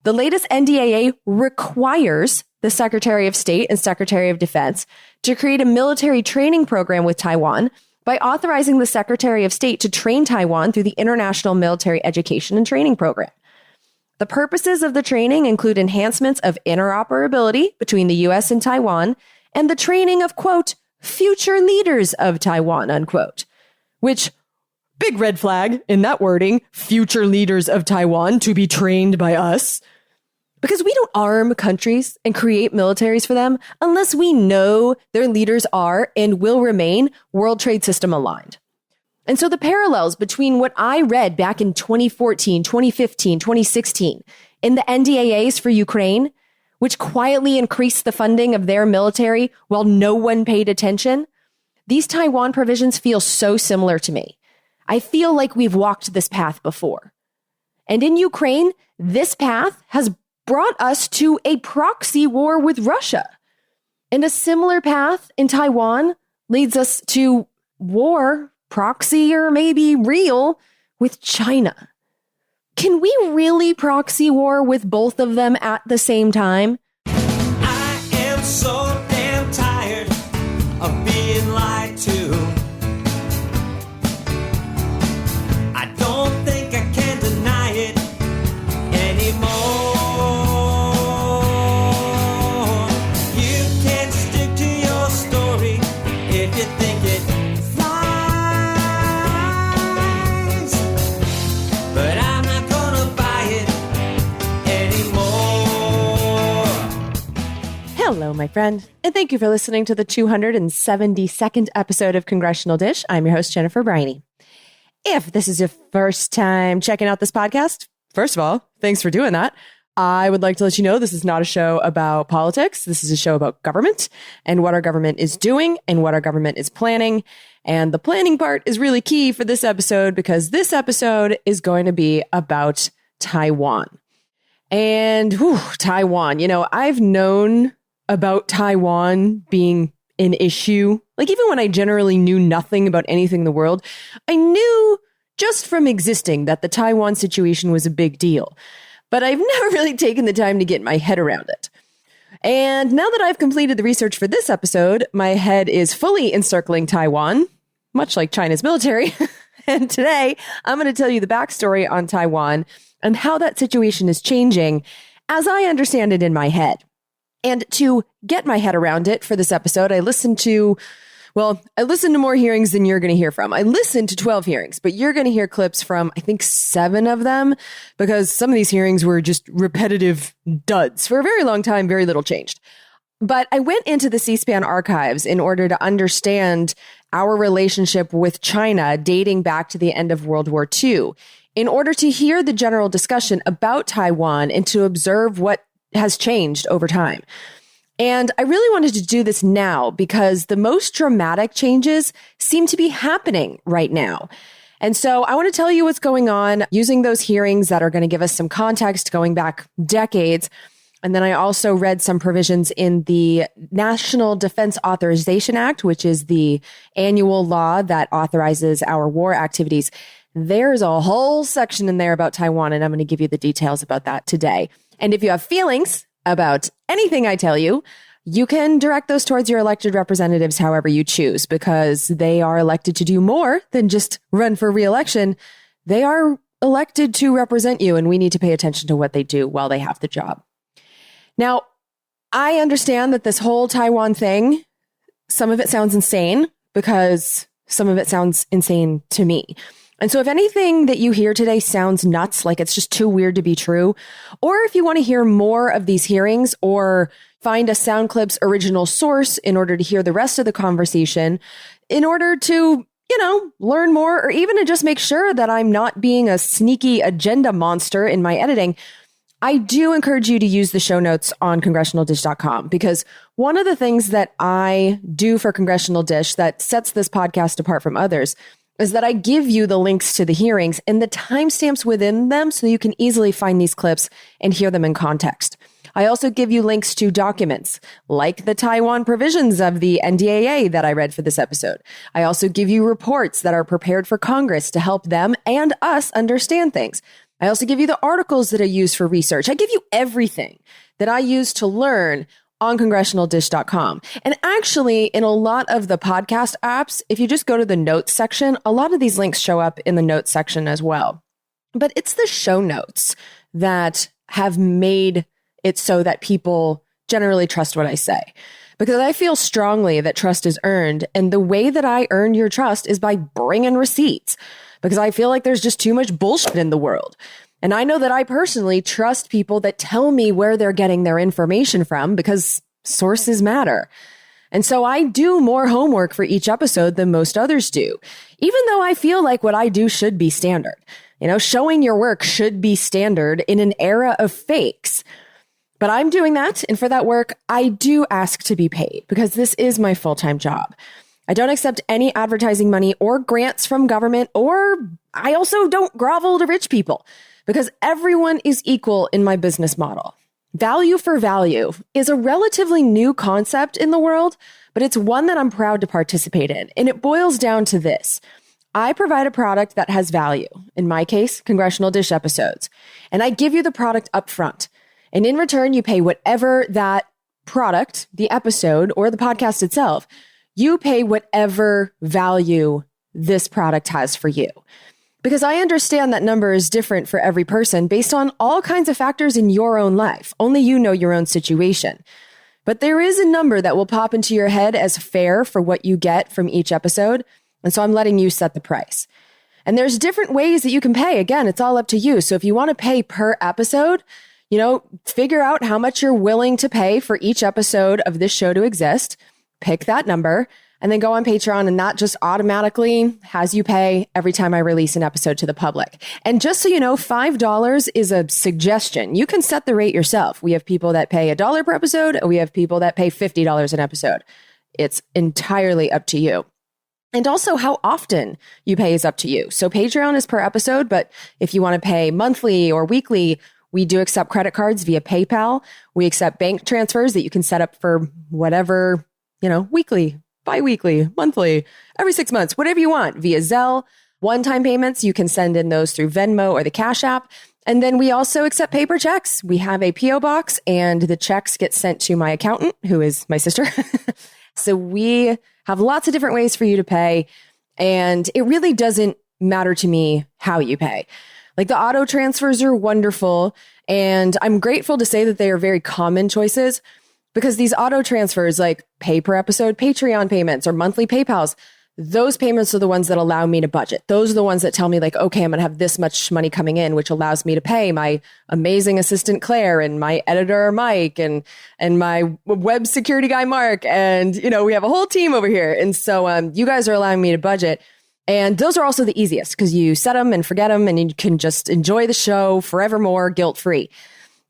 The latest NDAA requires the Secretary of State and Secretary of Defense to create a military training program with Taiwan by authorizing the Secretary of State to train Taiwan through the International Military Education and Training Program. The purposes of the training include enhancements of interoperability between the U.S. and Taiwan and the training of, quote, future leaders of Taiwan, unquote, which, big red flag in that wording, future leaders of Taiwan to be trained by us. Because we don't arm countries and create militaries for them unless we know their leaders are and will remain World Trade System aligned. And so the parallels between what I read back in 2014, 2015, 2016 in the NDAAs for Ukraine, which quietly increased the funding of their military while no one paid attention, these Taiwan provisions feel so similar to me. I feel like we've walked this path before. And in Ukraine, this path has brought us to a proxy war with Russia. And a similar path in Taiwan leads us to war, proxy or maybe real, with China. Can we really proxy war with both of them at the same time? I am so damn tired of being lied to. I don't think I can deny it anymore. You can stick to your story if you think it flies, but I'm not gonna buy it anymore. Hello, my friend, and thank you for listening to the 272nd episode of Congressional Dish. I'm your host, Jennifer Briney. If this is your first time checking out this podcast, first of all, thanks for doing that. I would like to let you know this is not a show about politics. This is a show about government and what our government is doing and what our government is planning. And the planning part is really key for this episode because this episode is going to be about Taiwan. And Taiwan, I've known about Taiwan being an issue. Like even when I generally knew nothing about anything in the world, I knew just from existing that the Taiwan situation was a big deal. But I've never really taken the time to get my head around it. And now that I've completed the research for this episode, my head is fully encircling Taiwan, much like China's military. And today, I'm going to tell you the backstory on Taiwan and how that situation is changing as I understand it in my head. And to get my head around it for this episode, I listened to more hearings than you're going to hear from. I listened to 12 hearings, but you're going to hear clips from, I think, 7 of them, because some of these hearings were just repetitive duds. For a very long time, very little changed. But I went into the C-SPAN archives in order to understand our relationship with China dating back to the end of World War II, in order to hear the general discussion about Taiwan and to observe what has changed over time. And I really wanted to do this now because the most dramatic changes seem to be happening right now. And so I want to tell you what's going on using those hearings that are going to give us some context going back decades. And then I also read some provisions in the National Defense Authorization Act, which is the annual law that authorizes our war activities. There's a whole section in there about Taiwan, and I'm going to give you the details about that today. And if you have feelings about anything I tell you, you can direct those towards your elected representatives however you choose, because they are elected to do more than just run for re-election. They are elected to represent you, and we need to pay attention to what they do while they have the job. Now, I understand that this whole Taiwan thing, some of it sounds insane because some of it sounds insane to me. And so if anything that you hear today sounds nuts, like it's just too weird to be true, or if you want to hear more of these hearings or find a SoundClip's original source in order to hear the rest of the conversation, in order to, learn more, or even to just make sure that I'm not being a sneaky agenda monster in my editing, I do encourage you to use the show notes on congressionaldish.com, because one of the things that I do for Congressional Dish that sets this podcast apart from others is that I give you the links to the hearings and the timestamps within them so you can easily find these clips and hear them in context. I also give you links to documents like the Taiwan provisions of the NDAA that I read for this episode. I also give you reports that are prepared for Congress to help them and us understand things. I also give you the articles that I use for research. I give you everything that I use to learn on congressionaldish.com. And actually, in a lot of the podcast apps, if you just go to the notes section, a lot of these links show up in the notes section as well. But it's the show notes that have made it so that people generally trust what I say. Because I feel strongly that trust is earned. And the way that I earn your trust is by bringing receipts. Because I feel like there's just too much bullshit in the world. And I know that I personally trust people that tell me where they're getting their information from because sources matter. And so I do more homework for each episode than most others do, even though I feel like what I do should be standard. You know, showing your work should be standard in an era of fakes. But I'm doing that. And for that work, I do ask to be paid because this is my full-time job. I don't accept any advertising money or grants from government, or I also don't grovel to rich people because everyone is equal in my business model. Value for value is a relatively new concept in the world, but it's one that I'm proud to participate in. And it boils down to this. I provide a product that has value. In my case, Congressional Dish episodes. And I give you the product up front. And in return, you pay whatever that product, the episode, or the podcast itself, you pay whatever value this product has for you. Because I understand that number is different for every person based on all kinds of factors in your own life. Only you know your own situation. But there is a number that will pop into your head as fair for what you get from each episode. And so I'm letting you set the price. And there's different ways that you can pay. Again, it's all up to you. So if you want to pay per episode, figure out how much you're willing to pay for each episode of this show to exist. Pick that number and then go on Patreon, and that just automatically has you pay every time I release an episode to the public. And just so you know, $5 is a suggestion. You can set the rate yourself. We have people that pay $1 per episode, and we have people that pay $50 an episode. It's entirely up to you. And also how often you pay is up to you. So Patreon is per episode, but if you want to pay monthly or weekly, we do accept credit cards via PayPal. We accept bank transfers that you can set up for whatever, weekly, bi-weekly, monthly, every 6 months, whatever you want via Zelle. One-time payments, you can send in those through Venmo or the Cash App. And then we also accept paper checks. We have a PO box and the checks get sent to my accountant, who is my sister. So we have lots of different ways for you to pay. And it really doesn't matter to me how you pay. Like the auto transfers are wonderful. And I'm grateful to say that they are very common choices because these auto transfers like pay per episode Patreon payments or monthly PayPals, those payments are the ones that allow me to budget. Those are the ones that tell me like, okay, I'm going to have this much money coming in, which allows me to pay my amazing assistant, Claire, and my editor, Mike, and my web security guy, Mark. And, we have a whole team over here. And so you guys are allowing me to budget. And those are also the easiest because you set them and forget them and you can just enjoy the show forevermore, guilt-free.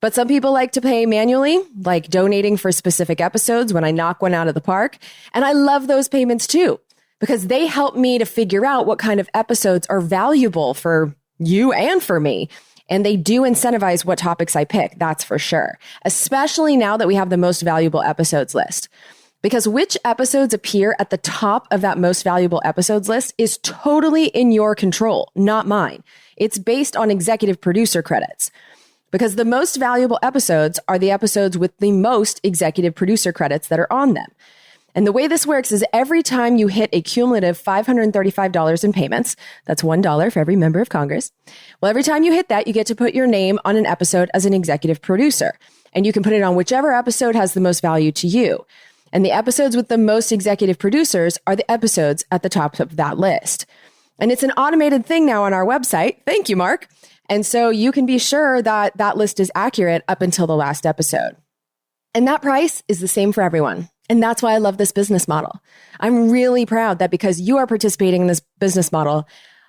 But some people like to pay manually, like donating for specific episodes when I knock one out of the park. And I love those payments too, because they help me to figure out what kind of episodes are valuable for you and for me. And they do incentivize what topics I pick, that's for sure. Especially now that we have the most valuable episodes list. Because which episodes appear at the top of that most valuable episodes list is totally in your control, not mine. It's based on executive producer credits. Because the most valuable episodes are the episodes with the most executive producer credits that are on them. And the way this works is every time you hit a cumulative $535 in payments, that's $1 for every member of Congress. Well, every time you hit that, you get to put your name on an episode as an executive producer. And you can put it on whichever episode has the most value to you. And the episodes with the most executive producers are the episodes at the top of that list. And it's an automated thing now on our website. Thank you, Mark. And so you can be sure that that list is accurate up until the last episode. And that price is the same for everyone. And that's why I love this business model. I'm really proud that because you are participating in this business model,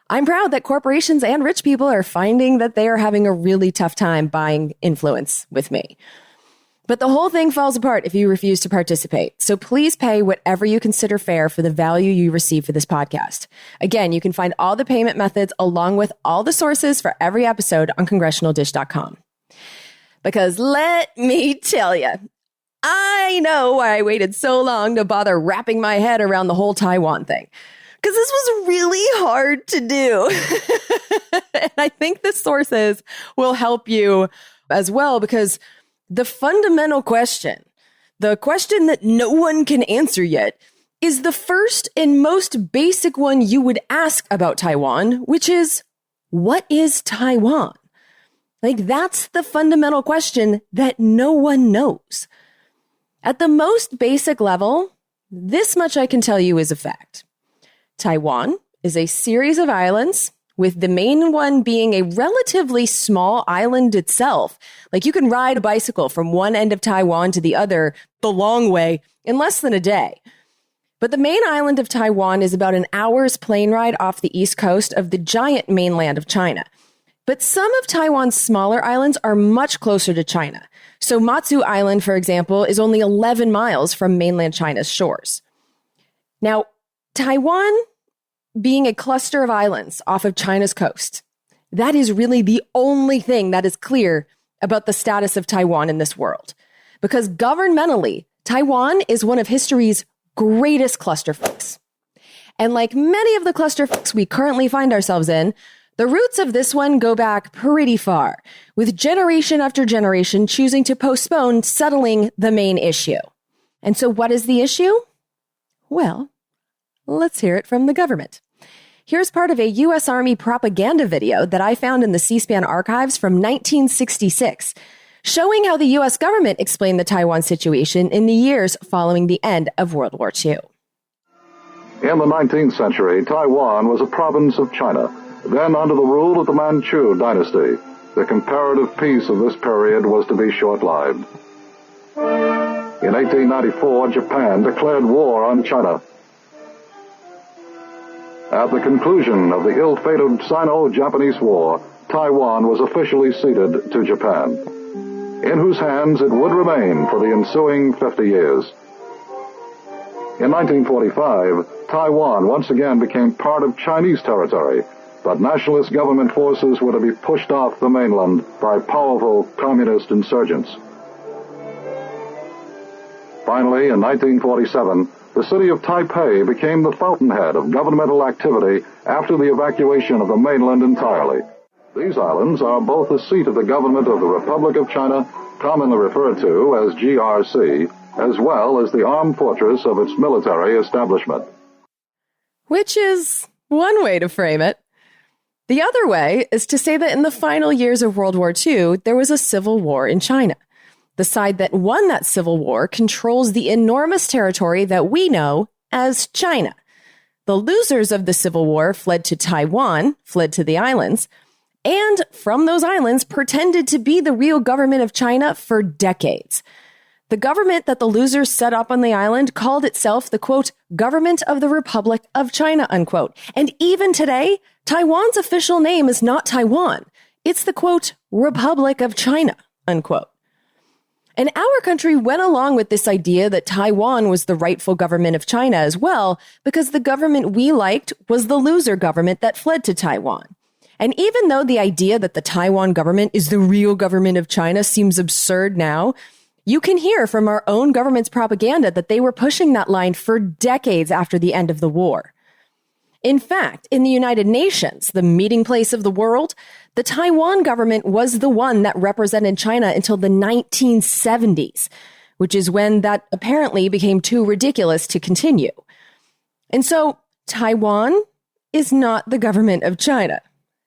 I'm proud that corporations and rich people are finding that they are having a really tough time buying influence with me. But the whole thing falls apart if you refuse to participate. So please pay whatever you consider fair for the value you receive for this podcast. Again, you can find all the payment methods along with all the sources for every episode on congressionaldish.com. Because let me tell you, I know why I waited so long to bother wrapping my head around the whole Taiwan thing. because this was really hard to do. And I think the sources will help you as well, because the fundamental question, the question that no one can answer yet, is the first and most basic one you would ask about Taiwan, which is, what is Taiwan? Like, that's the fundamental question that no one knows. At the most basic level, this much I can tell you is a fact. Taiwan is a series of islands, with the main one being a relatively small island itself. Like, you can ride a bicycle from one end of Taiwan to the other the long way in less than a day. But the main island of Taiwan is about an hour's plane ride off the east coast of the giant mainland of China. But some of Taiwan's smaller islands are much closer to China. So Matsu Island, for example, is only 11 miles from mainland China's shores. Now, Taiwan being a cluster of islands off of China's coast, that is really the only thing that is clear about the status of Taiwan in this world. Because governmentally, Taiwan is one of history's greatest clusterfucks. And like many of the clusterfucks we currently find ourselves in, the roots of this one go back pretty far, with generation after generation choosing to postpone settling the main issue. And so what is the issue? Well, let's hear it from the government. Here's part of a U.S. Army propaganda video that I found in the C-SPAN archives from 1966, showing how the U.S. government explained the Taiwan situation in the years following the end of World War II. In the 19th century, Taiwan was a province of China, then under the rule of the Manchu dynasty. The comparative peace of this period was to be short-lived. In 1894, Japan declared war on China. At the conclusion of the ill-fated Sino-Japanese War, Taiwan was officially ceded to Japan, in whose hands it would remain for the ensuing 50 years. In 1945, Taiwan once again became part of Chinese territory, but nationalist government forces were to be pushed off the mainland by powerful communist insurgents. Finally, in 1947, the city of Taipei became the fountainhead of governmental activity after the evacuation of the mainland entirely. These islands are both the seat of the government of the Republic of China, commonly referred to as GRC, as well as the armed fortress of its military establishment. Which is one way to frame it. The other way is to say that in the final years of World War II, there was a civil war in China. The side that won that civil war controls the enormous territory that we know as China. The losers of the civil war fled to Taiwan, fled to the islands, and from those islands pretended to be the real government of China for decades. The government that the losers set up on the island called itself the, quote, government of the Republic of China, unquote. And even today, Taiwan's official name is not Taiwan. It's the, quote, Republic of China, unquote. And our country went along with this idea that Taiwan was the rightful government of China as well, because the government we liked was the loser government that fled to Taiwan. And even though the idea that the Taiwan government is the real government of China seems absurd now, you can hear from our own government's propaganda that they were pushing that line for decades after the end of the war. In fact, in the United Nations, the meeting place of the world, the Taiwan government was the one that represented China until the 1970s, which is when that apparently became too ridiculous to continue. And so Taiwan is not the government of China.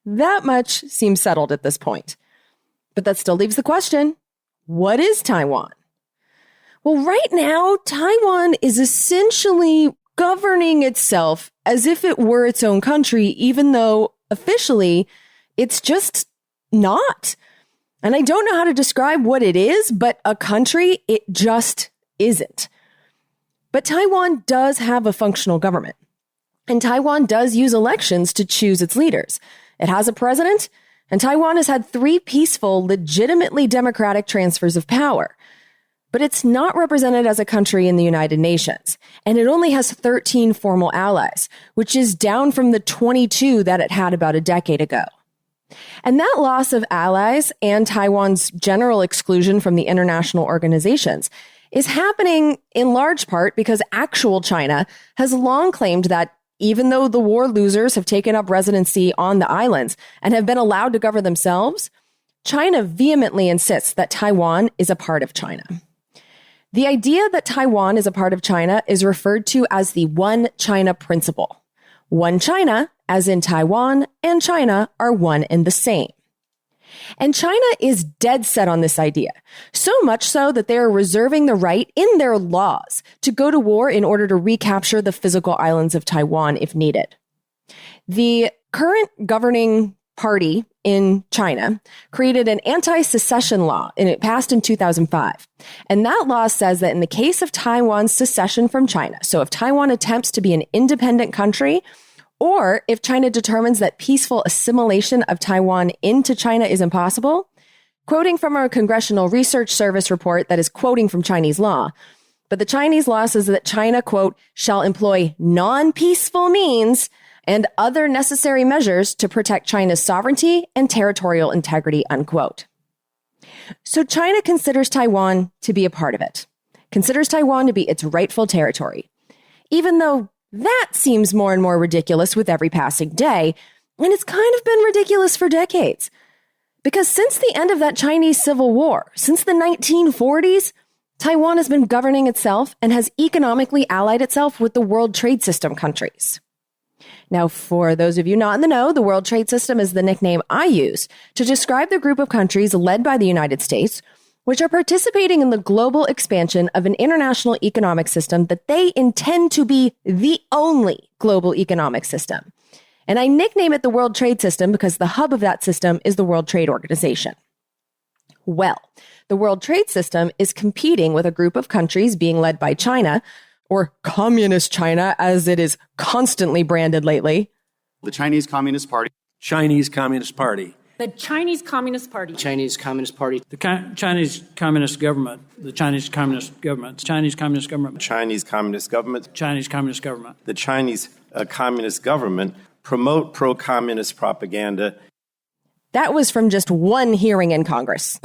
That much seems settled at this point. But that still leaves the question, what is Taiwan? Well, right now, Taiwan is essentially governing itself as if it were its own country, even though officially it's just not. And I don't know how to describe what it is, but a country, it just isn't. But Taiwan does have a functional government. And Taiwan does use elections to choose its leaders. It has a president, and Taiwan has had 3 peaceful, legitimately democratic transfers of power. But it's not represented as a country in the United Nations, and it only has 13 formal allies, which is down from the 22 that it had about a decade ago. And that loss of allies and Taiwan's general exclusion from the international organizations is happening in large part because actual China has long claimed that even though the war losers have taken up residency on the islands and have been allowed to govern themselves, China vehemently insists that Taiwan is a part of China. The idea that Taiwan is a part of China is referred to as the One China principle. One China, as in Taiwan and China, are one and the same. And China is dead set on this idea, so much so that they are reserving the right in their laws to go to war in order to recapture the physical islands of Taiwan if needed. The current governing party in China created an anti-secession law, and it passed in 2005. And that law says that in the case of Taiwan's secession from China, so if Taiwan attempts to be an independent country, or if China determines that peaceful assimilation of Taiwan into China is impossible, quoting from our Congressional Research Service report that is quoting from Chinese law, but the Chinese law says that China, quote, shall employ non-peaceful means and other necessary measures to protect China's sovereignty and territorial integrity, unquote. So China considers Taiwan to be a part of it, considers Taiwan to be its rightful territory, even though that seems more and more ridiculous with every passing day, and it's kind of been ridiculous for decades. Because since the end of that Chinese Civil War, since the 1940s, Taiwan has been governing itself and has economically allied itself with the World Trade System countries. Now, for those of you not in the know, the World Trade System is the nickname I use to describe the group of countries led by the United States, which are participating in the global expansion of an international economic system that they intend to be the only global economic system. And I nickname it the World Trade System because the hub of that system is the World Trade Organization. Well, the World Trade System is competing with a group of countries being led by China, or Communist China, as it is constantly branded lately. The Chinese Communist Party. Chinese Communist Party. The Chinese Communist Party. Chinese Communist Party. The Chinese Communist Government. The Chinese Communist Government. Chinese Communist Government. Chinese Communist Government. Chinese Communist Government. The Chinese Communist Government promote pro-communist propaganda. That was from just one hearing in Congress.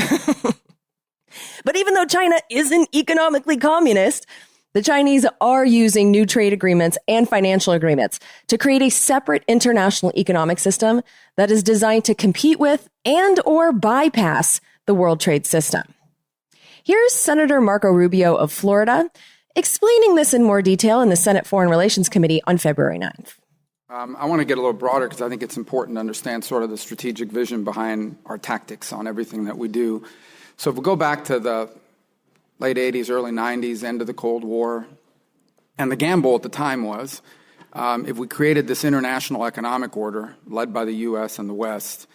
But even though China isn't economically communist, the Chinese are using new trade agreements and financial agreements to create a separate international economic system that is designed to compete with and or bypass the World Trade System. Here's Senator Marco Rubio of Florida explaining this in more detail in the Senate Foreign Relations Committee on February 9th. I want to get a little broader because I think it's important to understand sort of the strategic vision behind our tactics on everything that we do. So if we go back to the late 80s, early 90s, end of the Cold War. And the gamble at the time was, if we created this international economic order led by the U.S. and the West,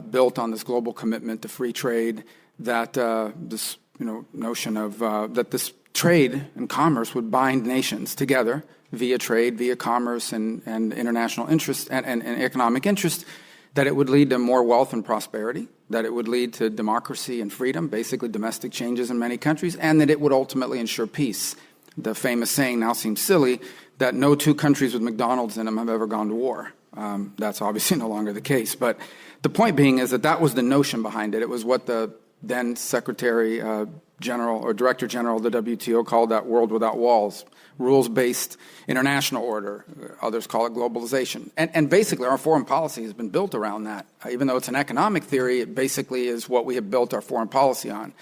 built on this global commitment to free trade, that this notion of that this trade and commerce would bind nations together via trade, via commerce and international interest and economic interest, that it would lead to more wealth and prosperity, that it would lead to democracy and freedom, basically domestic changes in many countries, and that it would ultimately ensure peace. The famous saying now seems silly that no two countries with McDonald's in them have ever gone to war. That's obviously no longer the case. But the point being is that that was the notion behind it. It was what the then Secretary General or Director General of the WTO called that world without walls, rules-based international order. Others call it globalization. And basically our foreign policy has been built around that. Even though it's an economic theory, it basically is what we have built our foreign policy on.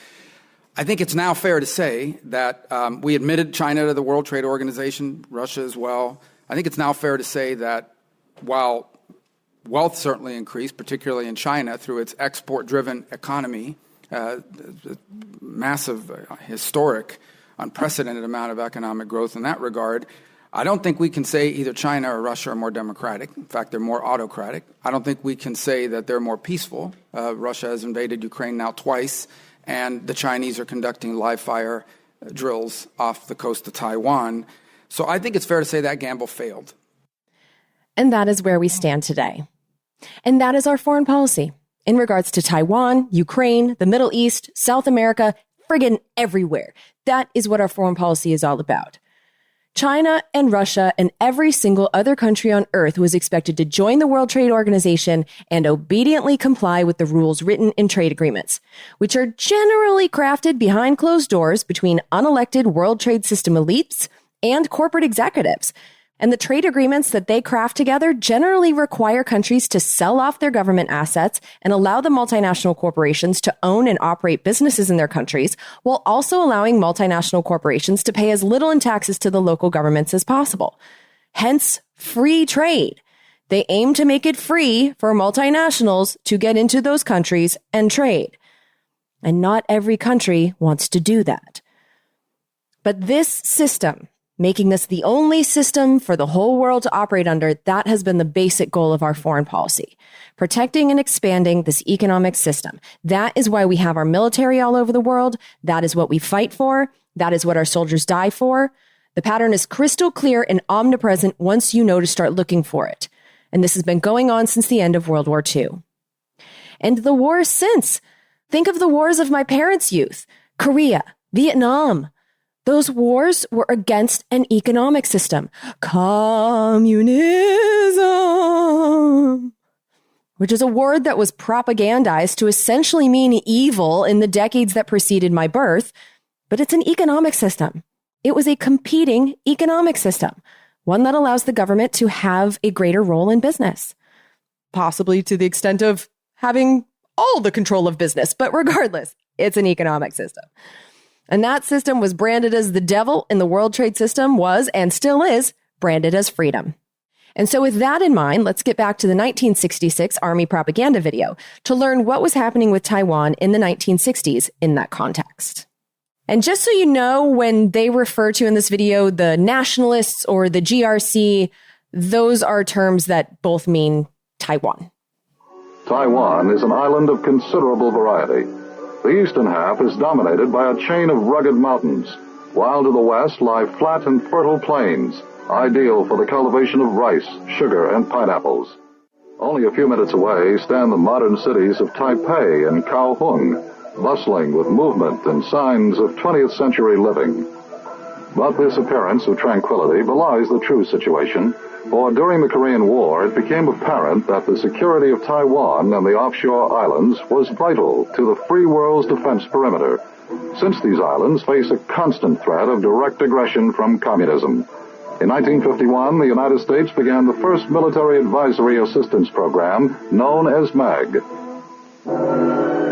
I think it's now fair to say that we admitted China to the World Trade Organization, Russia as well. I think it's now fair to say that while wealth certainly increased, particularly in China, through its export-driven economy, massive, historic, unprecedented amount of economic growth in that regard, I don't think we can say either China or Russia are more democratic. In fact, they're more autocratic. I don't think we can say that they're more peaceful. Russia has invaded Ukraine now twice, and the Chinese are conducting live-fire drills off the coast of Taiwan. So I think it's fair to say that gamble failed. And that is where we stand today. And that is our foreign policy in regards to Taiwan, Ukraine, the Middle East, South America, friggin' everywhere. That is what our foreign policy is all about. China and Russia and every single other country on earth was expected to join the World Trade Organization and obediently comply with the rules written in trade agreements, which are generally crafted behind closed doors between unelected World Trade System elites and corporate executives. And the trade agreements that they craft together generally require countries to sell off their government assets and allow the multinational corporations to own and operate businesses in their countries, while also allowing multinational corporations to pay as little in taxes to the local governments as possible. Hence, free trade. They aim to make it free for multinationals to get into those countries and trade. And not every country wants to do that. But this system, making this the only system for the whole world to operate under, that has been the basic goal of our foreign policy. Protecting and expanding this economic system. That is why we have our military all over the world. That is what we fight for. That is what our soldiers die for. The pattern is crystal clear and omnipresent once you know to start looking for it. And this has been going on since the end of World War II. And the wars since. Think of the wars of my parents' youth. Korea, Vietnam. Those wars were against an economic system. Communism. Which is a word that was propagandized to essentially mean evil in the decades that preceded my birth. But it's an economic system. It was a competing economic system. One that allows the government to have a greater role in business. Possibly to the extent of having all the control of business, but regardless, it's an economic system. And that system was branded as the devil, and the World Trade System was, and still is, branded as freedom. And so with that in mind, let's get back to the 1966 Army propaganda video to learn what was happening with Taiwan in the 1960s in that context. And just so you know, when they refer to in this video the nationalists or the GRC, those are terms that both mean Taiwan. Taiwan is an island of considerable variety. The eastern half is dominated by a chain of rugged mountains, while to the west lie flat and fertile plains, ideal for the cultivation of rice, sugar, and pineapples. Only a few minutes away stand the modern cities of Taipei and Kaohsiung, bustling with movement and signs of 20th century living. But this appearance of tranquility belies the true situation, for during the Korean War it became apparent that the security of Taiwan and the offshore islands was vital to the free world's defense perimeter, since these islands face a constant threat of direct aggression from communism. In 1951, the United States began the first military advisory assistance program known as MAG.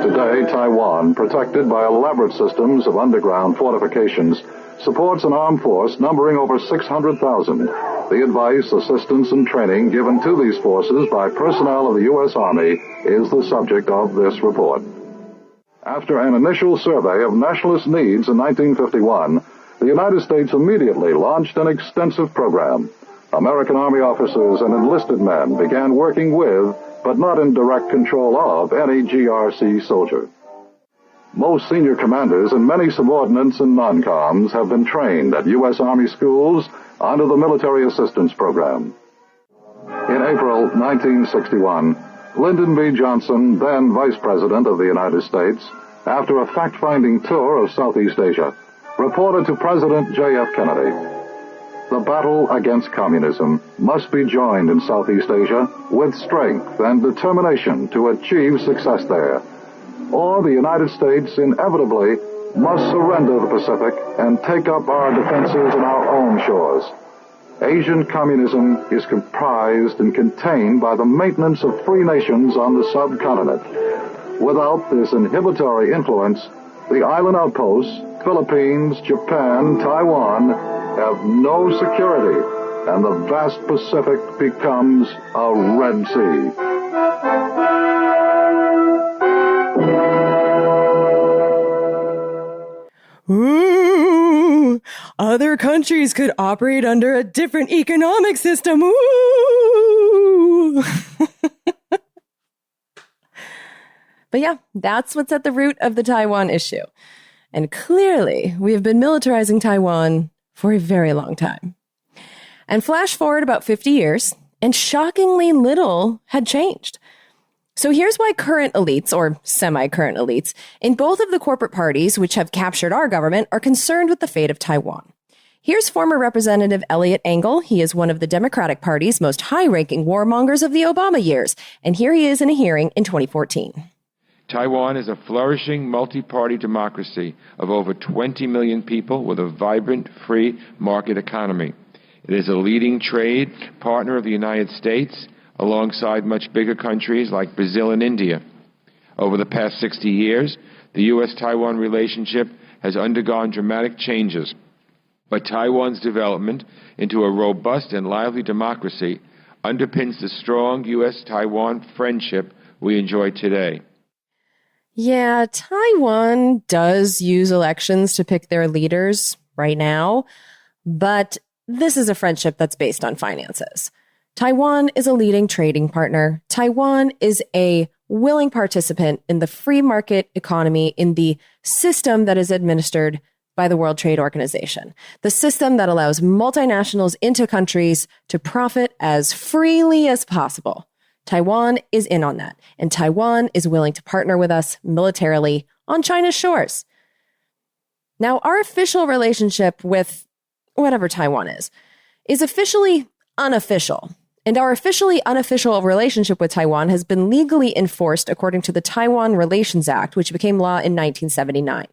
Today, Taiwan, protected by elaborate systems of underground fortifications, supports an armed force numbering over 600,000. The advice, assistance, and training given to these forces by personnel of the U.S. Army is the subject of this report. After an initial survey of nationalist needs in 1951, the United States immediately launched an extensive program. American Army officers and enlisted men began working with, but not in direct control of, any GRC soldier. Most senior commanders and many subordinates and non-coms have been trained at U.S. Army schools under the Military Assistance Program. In April 1961, Lyndon B. Johnson, then Vice President of the United States, after a fact-finding tour of Southeast Asia, reported to President J.F. Kennedy, "The battle against communism must be joined in Southeast Asia with strength and determination to achieve success there, or the United States inevitably must surrender the Pacific and take up our defenses in our own shores. Asian communism is comprised and contained by the maintenance of free nations on the subcontinent. Without this inhibitory influence, the island outposts, Philippines, Japan, Taiwan, have no security, and the vast Pacific becomes a Red Sea." Ooh, other countries could operate under a different economic system. Ooh. But yeah, that's what's at the root of the Taiwan issue. And clearly, we have been militarizing Taiwan for a very long time. And flash forward about 50 years, and shockingly little had changed. So here's why current elites, or semi-current elites, in both of the corporate parties which have captured our government are concerned with the fate of Taiwan. Here's former Representative Elliot Engel. He is one of the Democratic Party's most high-ranking warmongers of the Obama years, and here he is in a hearing in 2014. Taiwan is a flourishing multi-party democracy of over 20 million people with a vibrant free market economy. It is a leading trade partner of the United States, alongside much bigger countries like Brazil and India. Over the past 60 years, the U.S.-Taiwan relationship has undergone dramatic changes, but Taiwan's development into a robust and lively democracy underpins the strong U.S.-Taiwan friendship we enjoy today. Yeah, Taiwan does use elections to pick their leaders right now, but this is a friendship that's based on finances. Taiwan is a leading trading partner. Taiwan is a willing participant in the free market economy, in the system that is administered by the World Trade Organization, the system that allows multinationals into countries to profit as freely as possible. Taiwan is in on that, and Taiwan is willing to partner with us militarily on China's shores. Now, our official relationship with whatever Taiwan is officially unofficial. And our officially unofficial relationship with Taiwan has been legally enforced according to the Taiwan Relations Act, which became law in 1979.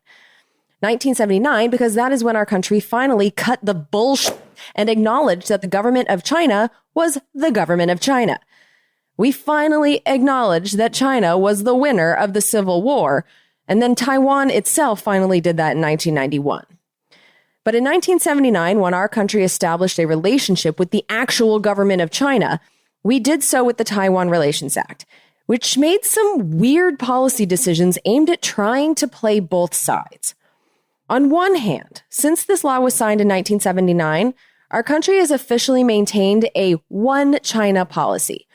1979, because that is when our country finally cut the bullshit and acknowledged that the government of China was the government of China. We finally acknowledged that China was the winner of the Civil War, and then Taiwan itself finally did that in 1991. But in 1979, when our country established a relationship with the actual government of China, we did so with the Taiwan Relations Act, which made some weird policy decisions aimed at trying to play both sides. On one hand, since this law was signed in 1979, our country has officially maintained a one China policy,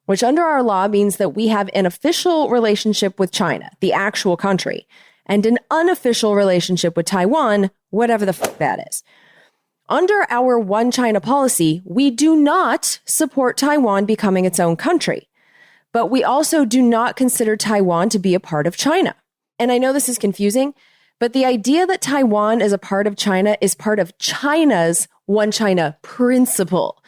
which under our law means that we have an official relationship with China, the actual country, and an unofficial relationship with Taiwan, whatever the fuck that is. Under our one China policy, we do not support Taiwan becoming its own country, but we also do not consider Taiwan to be a part of China. And I know this is confusing, but the idea that Taiwan is a part of China is part of China's one China principle.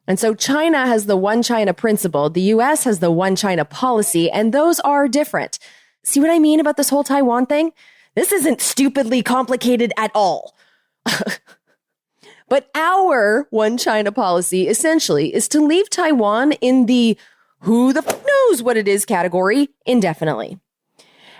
And so China has the one China principle, the US has the one China policy, and those are different. See what I mean about this whole Taiwan thing? This isn't stupidly complicated at all. But our one China policy essentially is to leave Taiwan in the who the f knows what it is category indefinitely.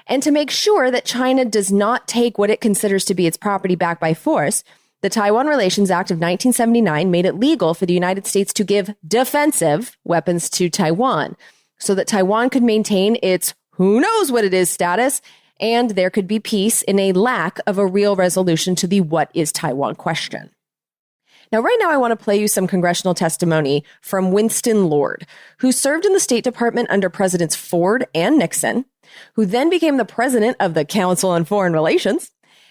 And to make sure that China does not take what it considers to be its property back by force, the Taiwan Relations Act of 1979 made it legal for the United States to give defensive weapons to Taiwan so that Taiwan could maintain its who knows what it is status, and there could be peace in a lack of a real resolution to the what is Taiwan question. Now, right now, I want to play you some congressional testimony from Winston Lord, who served in the State Department under Presidents Ford and Nixon, who then became the president of the Council on Foreign Relations,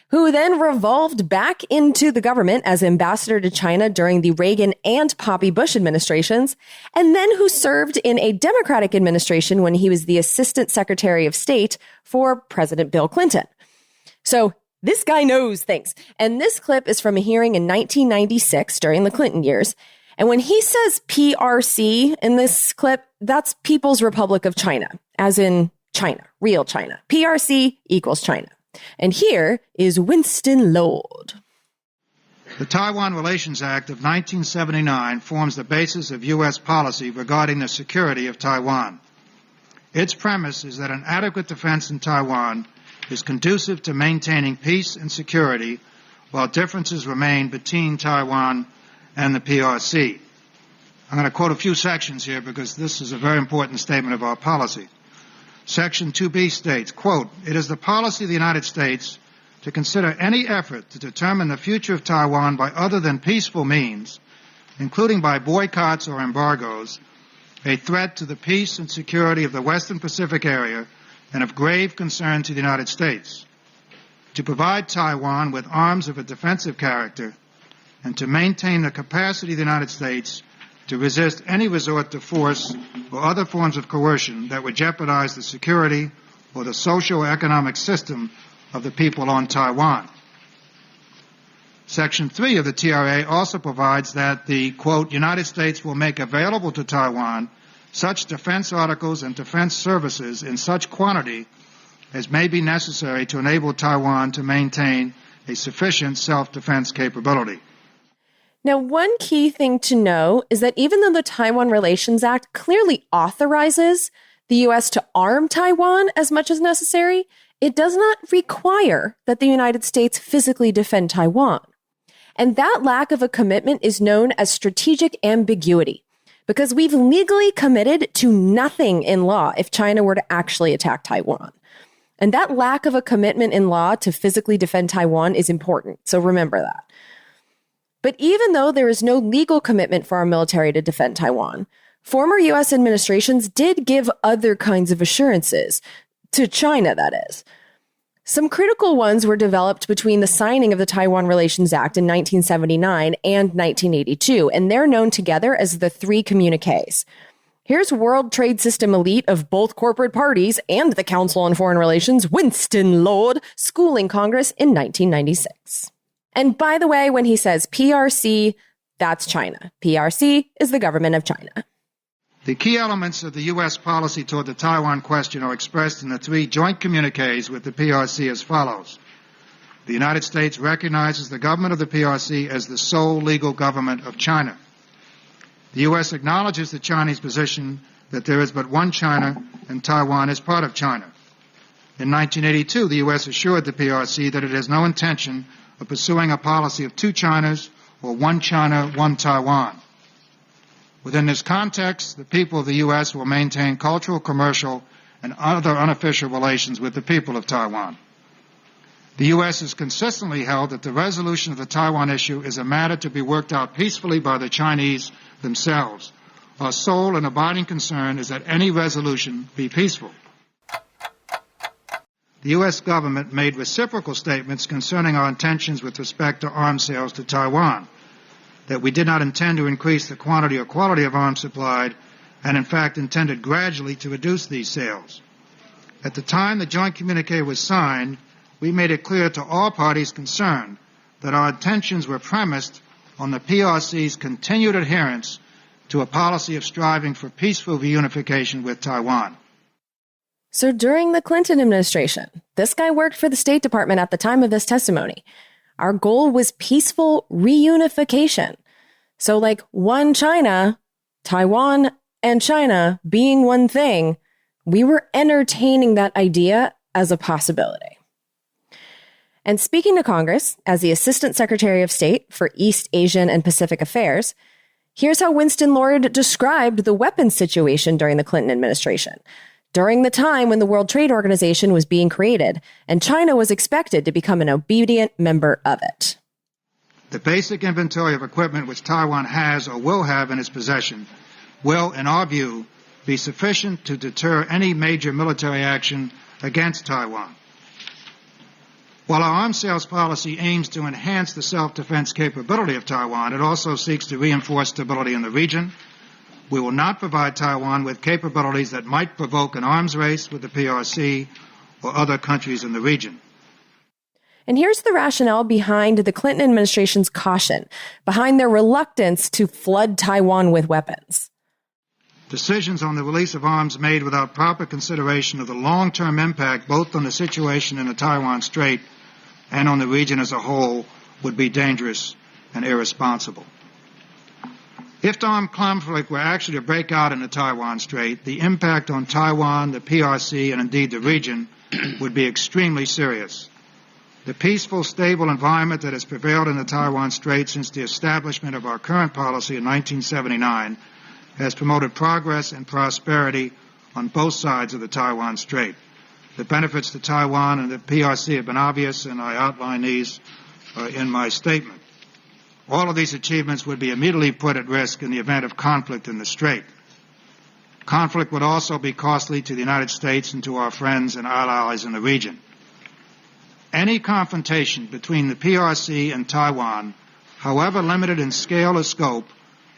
who then revolved back into the government as ambassador to China during the Reagan and Poppy Bush administrations, and then who served in a Democratic administration when he was the Assistant Secretary of State for President Bill Clinton. So this guy knows things. And this clip is from a hearing in 1996 during the Clinton years. And when he says PRC in this clip, that's People's Republic of China, as in China, real China. PRC equals China. And here is Winston Lord. The Taiwan Relations Act of 1979 forms the basis of U.S. policy regarding the security of Taiwan. Its premise is that an adequate defense in Taiwan is conducive to maintaining peace and security while differences remain between Taiwan and the PRC. I'm going to quote a few sections here because this is a very important statement of our policy. Section 2B states, quote, "It is the policy of the United States to consider any effort to determine the future of Taiwan by other than peaceful means, including by boycotts or embargoes, a threat to the peace and security of the Western Pacific area and of grave concern to the United States, to provide Taiwan with arms of a defensive character, and to maintain the capacity of the United States to resist any resort to force or other forms of coercion that would jeopardize the security or the socio-economic system of the people on Taiwan." Section 3 of the TRA also provides that the, quote, "United States will make available to Taiwan such defense articles and defense services in such quantity as may be necessary to enable Taiwan to maintain a sufficient self-defense capability." Now, one key thing to know is that even though the Taiwan Relations Act clearly authorizes the U.S. to arm Taiwan as much as necessary, it does not require that the United States physically defend Taiwan. And that lack of a commitment is known as strategic ambiguity, because we've legally committed to nothing in law if China were to actually attack Taiwan. And that lack of a commitment in law to physically defend Taiwan is important, so remember that. But even though there is no legal commitment for our military to defend Taiwan, former U.S. administrations did give other kinds of assurances, to China, that is. Some critical ones were developed between the signing of the Taiwan Relations Act in 1979 and 1982, and they're known together as the three communiques. Here's World Trade System elite of both corporate parties and the Council on Foreign Relations, Winston Lord, schooling Congress in 1996. And by the way, when he says PRC, that's China. PRC is the government of China. The key elements of the U.S. policy toward the Taiwan question are expressed in the three joint communiques with the PRC as follows. The United States recognizes the government of the PRC as the sole legal government of China. The U.S. acknowledges the Chinese position that there is but one China and Taiwan is part of China. In 1982, the U.S. assured the PRC that it has no intention of pursuing a policy of two Chinas or one China, one Taiwan. Within this context, the people of the U.S. will maintain cultural, commercial, and other unofficial relations with the people of Taiwan. The U.S. has consistently held that the resolution of the Taiwan issue is a matter to be worked out peacefully by the Chinese themselves. Our sole and abiding concern is that any resolution be peaceful. The U.S. government made reciprocal statements concerning our intentions with respect to arms sales to Taiwan, that we did not intend to increase the quantity or quality of arms supplied, and in fact intended gradually to reduce these sales. At the time the joint communique was signed, we made it clear to all parties concerned that our intentions were premised on the PRC's continued adherence to a policy of striving for peaceful reunification with Taiwan. So during the Clinton administration, this guy worked for the State Department at the time of this testimony. Our goal was peaceful reunification. So like one China, Taiwan and China being one thing, we were entertaining that idea as a possibility. And speaking to Congress as the Assistant Secretary of State for East Asian and Pacific Affairs, here's how Winston Lord described the weapons situation during the Clinton administration, during the time when the World Trade Organization was being created, and China was expected to become an obedient member of it. The basic inventory of equipment which Taiwan has or will have in its possession will, in our view, be sufficient to deter any major military action against Taiwan. While our arms sales policy aims to enhance the self-defense capability of Taiwan, it also seeks to reinforce stability in the region. We will not provide Taiwan with capabilities that might provoke an arms race with the PRC or other countries in the region. And here's the rationale behind the Clinton administration's caution, behind their reluctance to flood Taiwan with weapons. Decisions on the release of arms made without proper consideration of the long-term impact both on the situation in the Taiwan Strait and on the region as a whole would be dangerous and irresponsible. If armed conflict were actually to break out in the Taiwan Strait, the impact on Taiwan, the PRC, and indeed the region would be extremely serious. The peaceful, stable environment that has prevailed in the Taiwan Strait since the establishment of our current policy in 1979 has promoted progress and prosperity on both sides of the Taiwan Strait. The benefits to Taiwan and the PRC have been obvious, and I outline these in my statement. All of these achievements would be immediately put at risk in the event of conflict in the Strait. Conflict would also be costly to the United States and to our friends and allies in the region. Any confrontation between the PRC and Taiwan, however limited in scale or scope,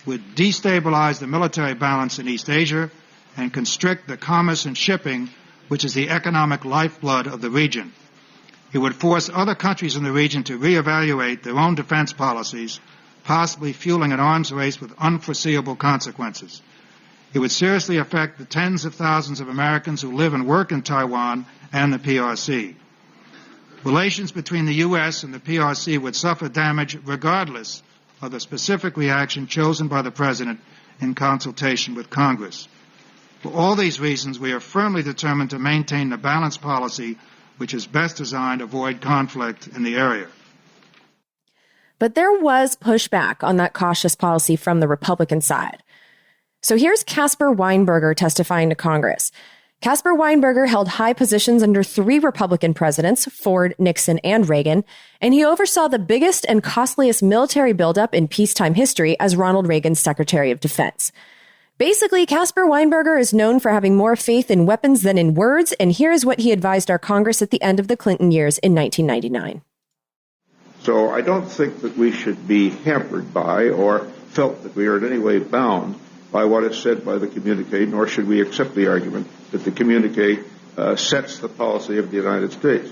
would destabilize the military balance in East Asia and constrict the commerce and shipping, which is the economic lifeblood of the region. It would force other countries in the region to reevaluate their own defense policies, possibly fueling an arms race with unforeseeable consequences. It would seriously affect the tens of thousands of Americans who live and work in Taiwan and the PRC. Relations between the U.S. and the PRC would suffer damage regardless or the specific reaction chosen by the President in consultation with Congress. For all these reasons, we are firmly determined to maintain the balanced policy which is best designed to avoid conflict in the area. But there was pushback on that cautious policy from the Republican side. So here's Caspar Weinberger testifying to Congress. Caspar Weinberger held high positions under 3 Republican presidents, Ford, Nixon, and Reagan, and he oversaw the biggest and costliest military buildup in peacetime history as Ronald Reagan's Secretary of Defense. Basically, Caspar Weinberger is known for having more faith in weapons than in words, and here's what he advised our Congress at the end of the Clinton years in 1999. So I don't think that we should be hampered by or felt that we are in any way bound by what is said by the communique, nor should we accept the argument that the communique sets the policy of the United States.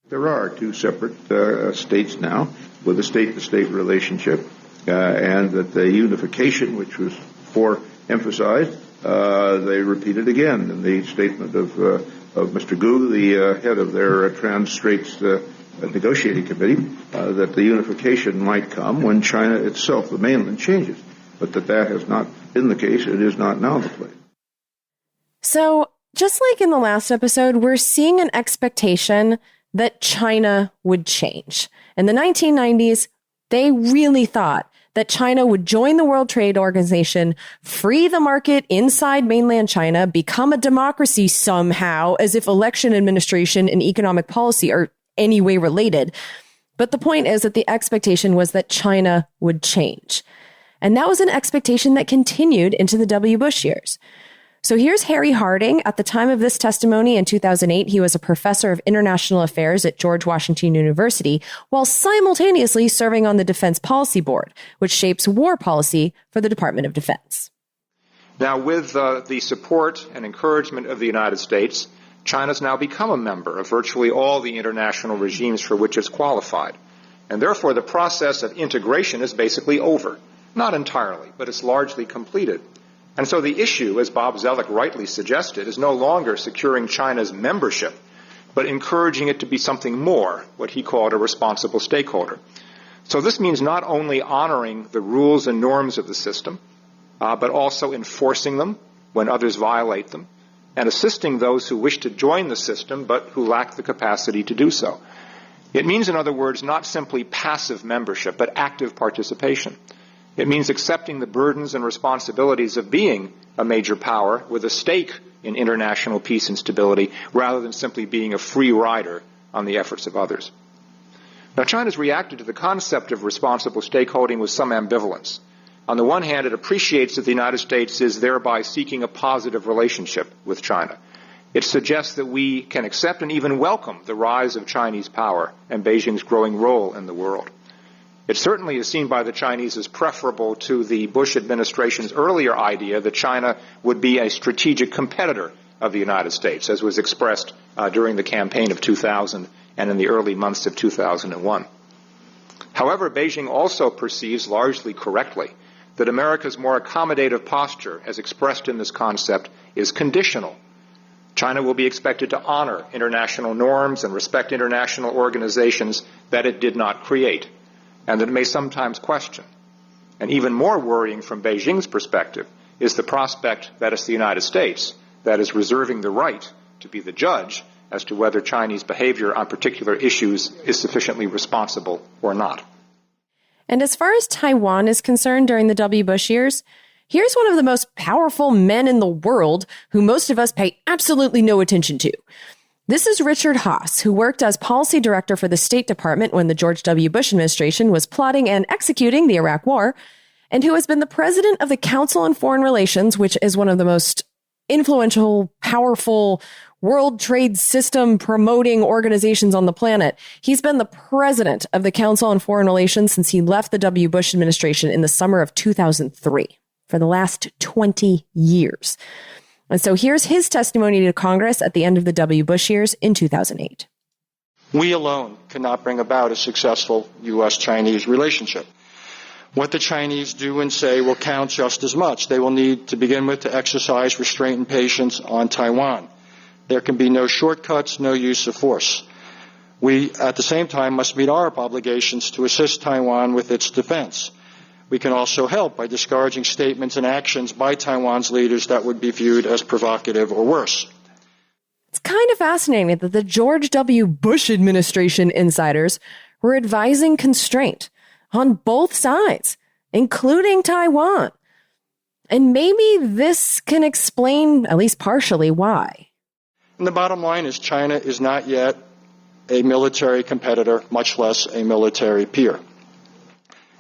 There are 2 separate states now with a state-to-state relationship, and that the unification, which was emphasized, they repeated again in the statement of Mr. Gu, the head of their Trans-Straits negotiating committee, that the unification might come when China itself, the mainland, changes. But that has not been the case. It is not now the case. So, just like in the last episode, we're seeing an expectation that China would change. In the 1990s, they really thought that China would join the World Trade Organization, free the market inside mainland China, become a democracy somehow, as if election administration and economic policy are any way related. But the point is that the expectation was that China would change. And that was an expectation that continued into the W. Bush years. So here's Harry Harding. At the time of this testimony in 2008, he was a professor of international affairs at George Washington University, while simultaneously serving on the Defense Policy Board, which shapes war policy for the Department of Defense. Now, with the support and encouragement of the United States, China's now become a member of virtually all the international regimes for which it's qualified. And therefore, the process of integration is basically over. Not entirely, but it's largely completed. And so the issue, as Bob Zellick rightly suggested, is no longer securing China's membership, but encouraging it to be something more, what he called a responsible stakeholder. So this means not only honoring the rules and norms of the system, but also enforcing them when others violate them, and assisting those who wish to join the system but who lack the capacity to do so. It means, in other words, not simply passive membership, but active participation. It means accepting the burdens and responsibilities of being a major power with a stake in international peace and stability, rather than simply being a free rider on the efforts of others. Now, China's reacted to the concept of responsible stakeholding with some ambivalence. On the one hand, it appreciates that the United States is thereby seeking a positive relationship with China. It suggests that we can accept and even welcome the rise of Chinese power and Beijing's growing role in the world. It certainly is seen by the Chinese as preferable to the Bush administration's earlier idea that China would be a strategic competitor of the United States, as was expressed during the campaign of 2000 and in the early months of 2001. However, Beijing also perceives, largely correctly, that America's more accommodative posture, as expressed in this concept, is conditional. China will be expected to honor international norms and respect international organizations that it did not create, and that it may sometimes question. And even more worrying from Beijing's perspective is the prospect that it's the United States that is reserving the right to be the judge as to whether Chinese behavior on particular issues is sufficiently responsible or not. And as far as Taiwan is concerned during the W. Bush years, here's one of the most powerful men in the world who most of us pay absolutely no attention to. This is Richard Haass, who worked as policy director for the State Department when the George W. Bush administration was plotting and executing the Iraq War, and who has been the president of the Council on Foreign Relations, which is one of the most influential, powerful, World Trade System promoting organizations on the planet. He's been the president of the Council on Foreign Relations since he left the W. Bush administration in the summer of 2003, for the last 20 years. And so here's his testimony to Congress at the end of the W. Bush years in 2008. We alone cannot bring about a successful U.S.-Chinese relationship. What the Chinese do and say will count just as much. They will need, to begin with, to exercise restraint and patience on Taiwan. There can be no shortcuts, no use of force. We, at the same time, must meet our obligations to assist Taiwan with its defense. We can also help by discouraging statements and actions by Taiwan's leaders that would be viewed as provocative or worse. It's kind of fascinating that the George W. Bush administration insiders were advising constraint on both sides, including Taiwan. And maybe this can explain, at least partially, why. And the bottom line is China is not yet a military competitor, much less a military peer.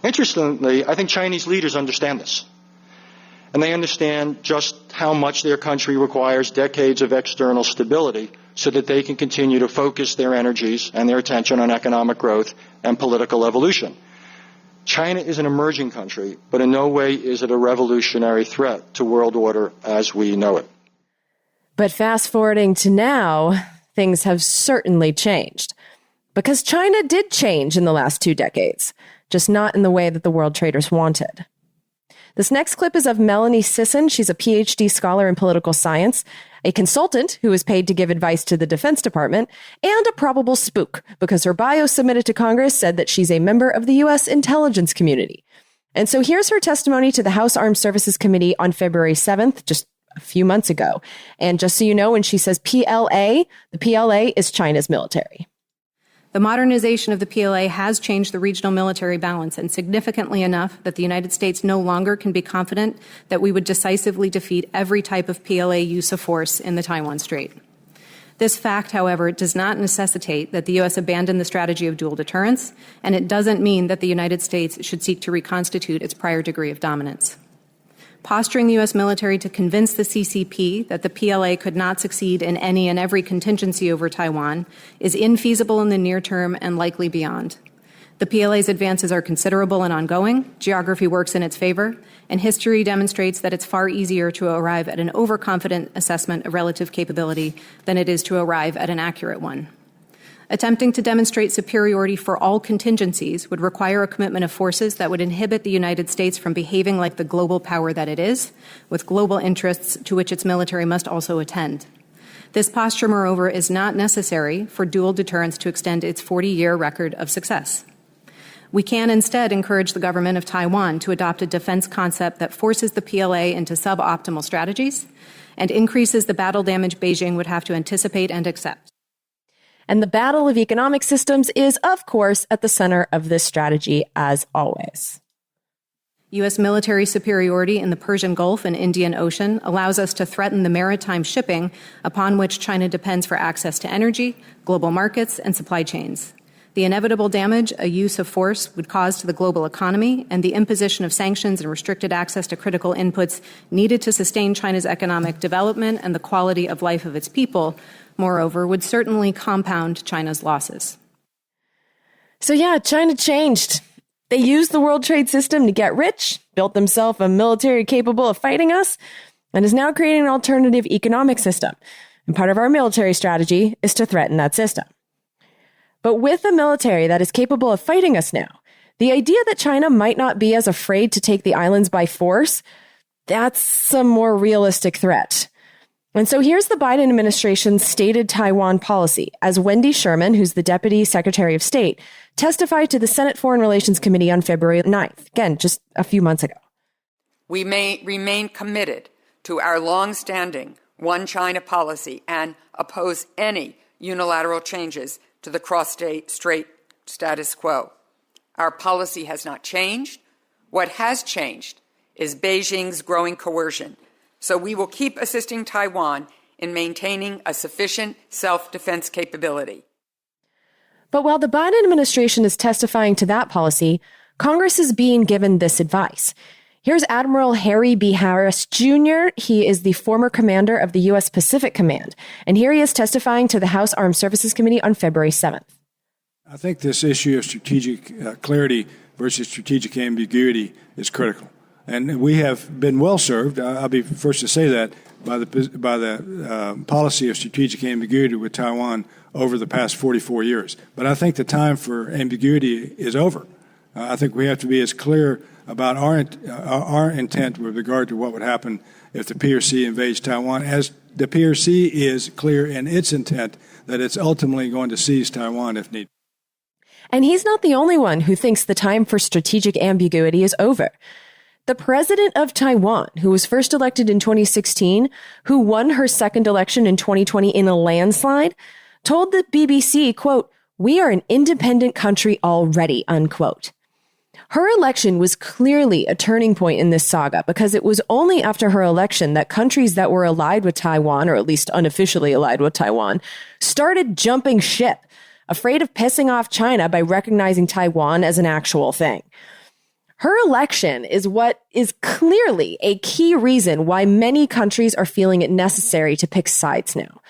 Interestingly, I think Chinese leaders understand this. And they understand just how much their country requires decades of external stability so that they can continue to focus their energies and their attention on economic growth and political evolution. China is an emerging country, but in no way is it a revolutionary threat to world order as we know it. But fast forwarding to now, things have certainly changed. Because China did change in the last 2 decades, just not in the way that the world traders wanted. This next clip is of Melanie Sisson. She's a PhD scholar in political science, a consultant who is paid to give advice to the Defense Department, and a probable spook because her bio submitted to Congress said that she's a member of the U.S. intelligence community. And so here's her testimony to the House Armed Services Committee on February 7th, just a few months ago. And just so you know, when she says PLA, the PLA is China's military. The modernization of the PLA has changed the regional military balance, and significantly enough that the United States no longer can be confident that we would decisively defeat every type of PLA use of force in the Taiwan Strait. This fact, however, does not necessitate that the U.S. abandon the strategy of dual deterrence, and it doesn't mean that the United States should seek to reconstitute its prior degree of dominance. Posturing the U.S. military to convince the CCP that the PLA could not succeed in any and every contingency over Taiwan is infeasible in the near term and likely beyond. The PLA's advances are considerable and ongoing, geography works in its favor, and history demonstrates that it's far easier to arrive at an overconfident assessment of relative capability than it is to arrive at an accurate one. Attempting to demonstrate superiority for all contingencies would require a commitment of forces that would inhibit the United States from behaving like the global power that it is, with global interests to which its military must also attend. This posture, moreover, is not necessary for dual deterrence to extend its 40-year record of success. We can instead encourage the government of Taiwan to adopt a defense concept that forces the PLA into suboptimal strategies and increases the battle damage Beijing would have to anticipate and accept. And the battle of economic systems is, of course, at the center of this strategy, as always. U.S. military superiority in the Persian Gulf and Indian Ocean allows us to threaten the maritime shipping upon which China depends for access to energy, global markets, and supply chains. The inevitable damage a use of force would cause to the global economy and the imposition of sanctions and restricted access to critical inputs needed to sustain China's economic development and the quality of life of its people, moreover, would certainly compound China's losses. So yeah, China changed. They used the World Trade System to get rich, built themselves a military capable of fighting us, and is now creating an alternative economic system. And part of our military strategy is to threaten that system. But with a military that is capable of fighting us now, the idea that China might not be as afraid to take the islands by force, that's a more realistic threat. And so here's the Biden administration's stated Taiwan policy, as Wendy Sherman, who's the Deputy Secretary of State, testified to the Senate Foreign Relations Committee on February 9th, again, just a few months ago. We may remain committed to our long-standing one China policy and oppose any unilateral changes to the cross-strait status quo. Our policy has not changed. What has changed is Beijing's growing coercion. So we will keep assisting Taiwan in maintaining a sufficient self-defense capability. But while the Biden administration is testifying to that policy, Congress is being given this advice. Here's Admiral Harry B. Harris, Jr. He is the former commander of the U.S. Pacific Command. And here he is testifying to the House Armed Services Committee on February 7th. I think this issue of strategic clarity versus strategic ambiguity is critical. And we have been well served, I'll be first to say that, by the policy of strategic ambiguity with Taiwan over the past 44 years. But I think the time for ambiguity is over. I think we have to be as clear about our intent with regard to what would happen if the PRC invades Taiwan, as the PRC is clear in its intent that it's ultimately going to seize Taiwan if needed. And he's not the only one who thinks the time for strategic ambiguity is over. The president of Taiwan, who was first elected in 2016, who won her second election in 2020 in a landslide, told the BBC, quote, "We are an independent country already," unquote. Her election was clearly a turning point in this saga because it was only after her election that countries that were allied with Taiwan, or at least unofficially allied with Taiwan, started jumping ship, afraid of pissing off China by recognizing Taiwan as an actual thing. Her election is what is clearly a key reason why many countries are feeling it necessary to pick sides now,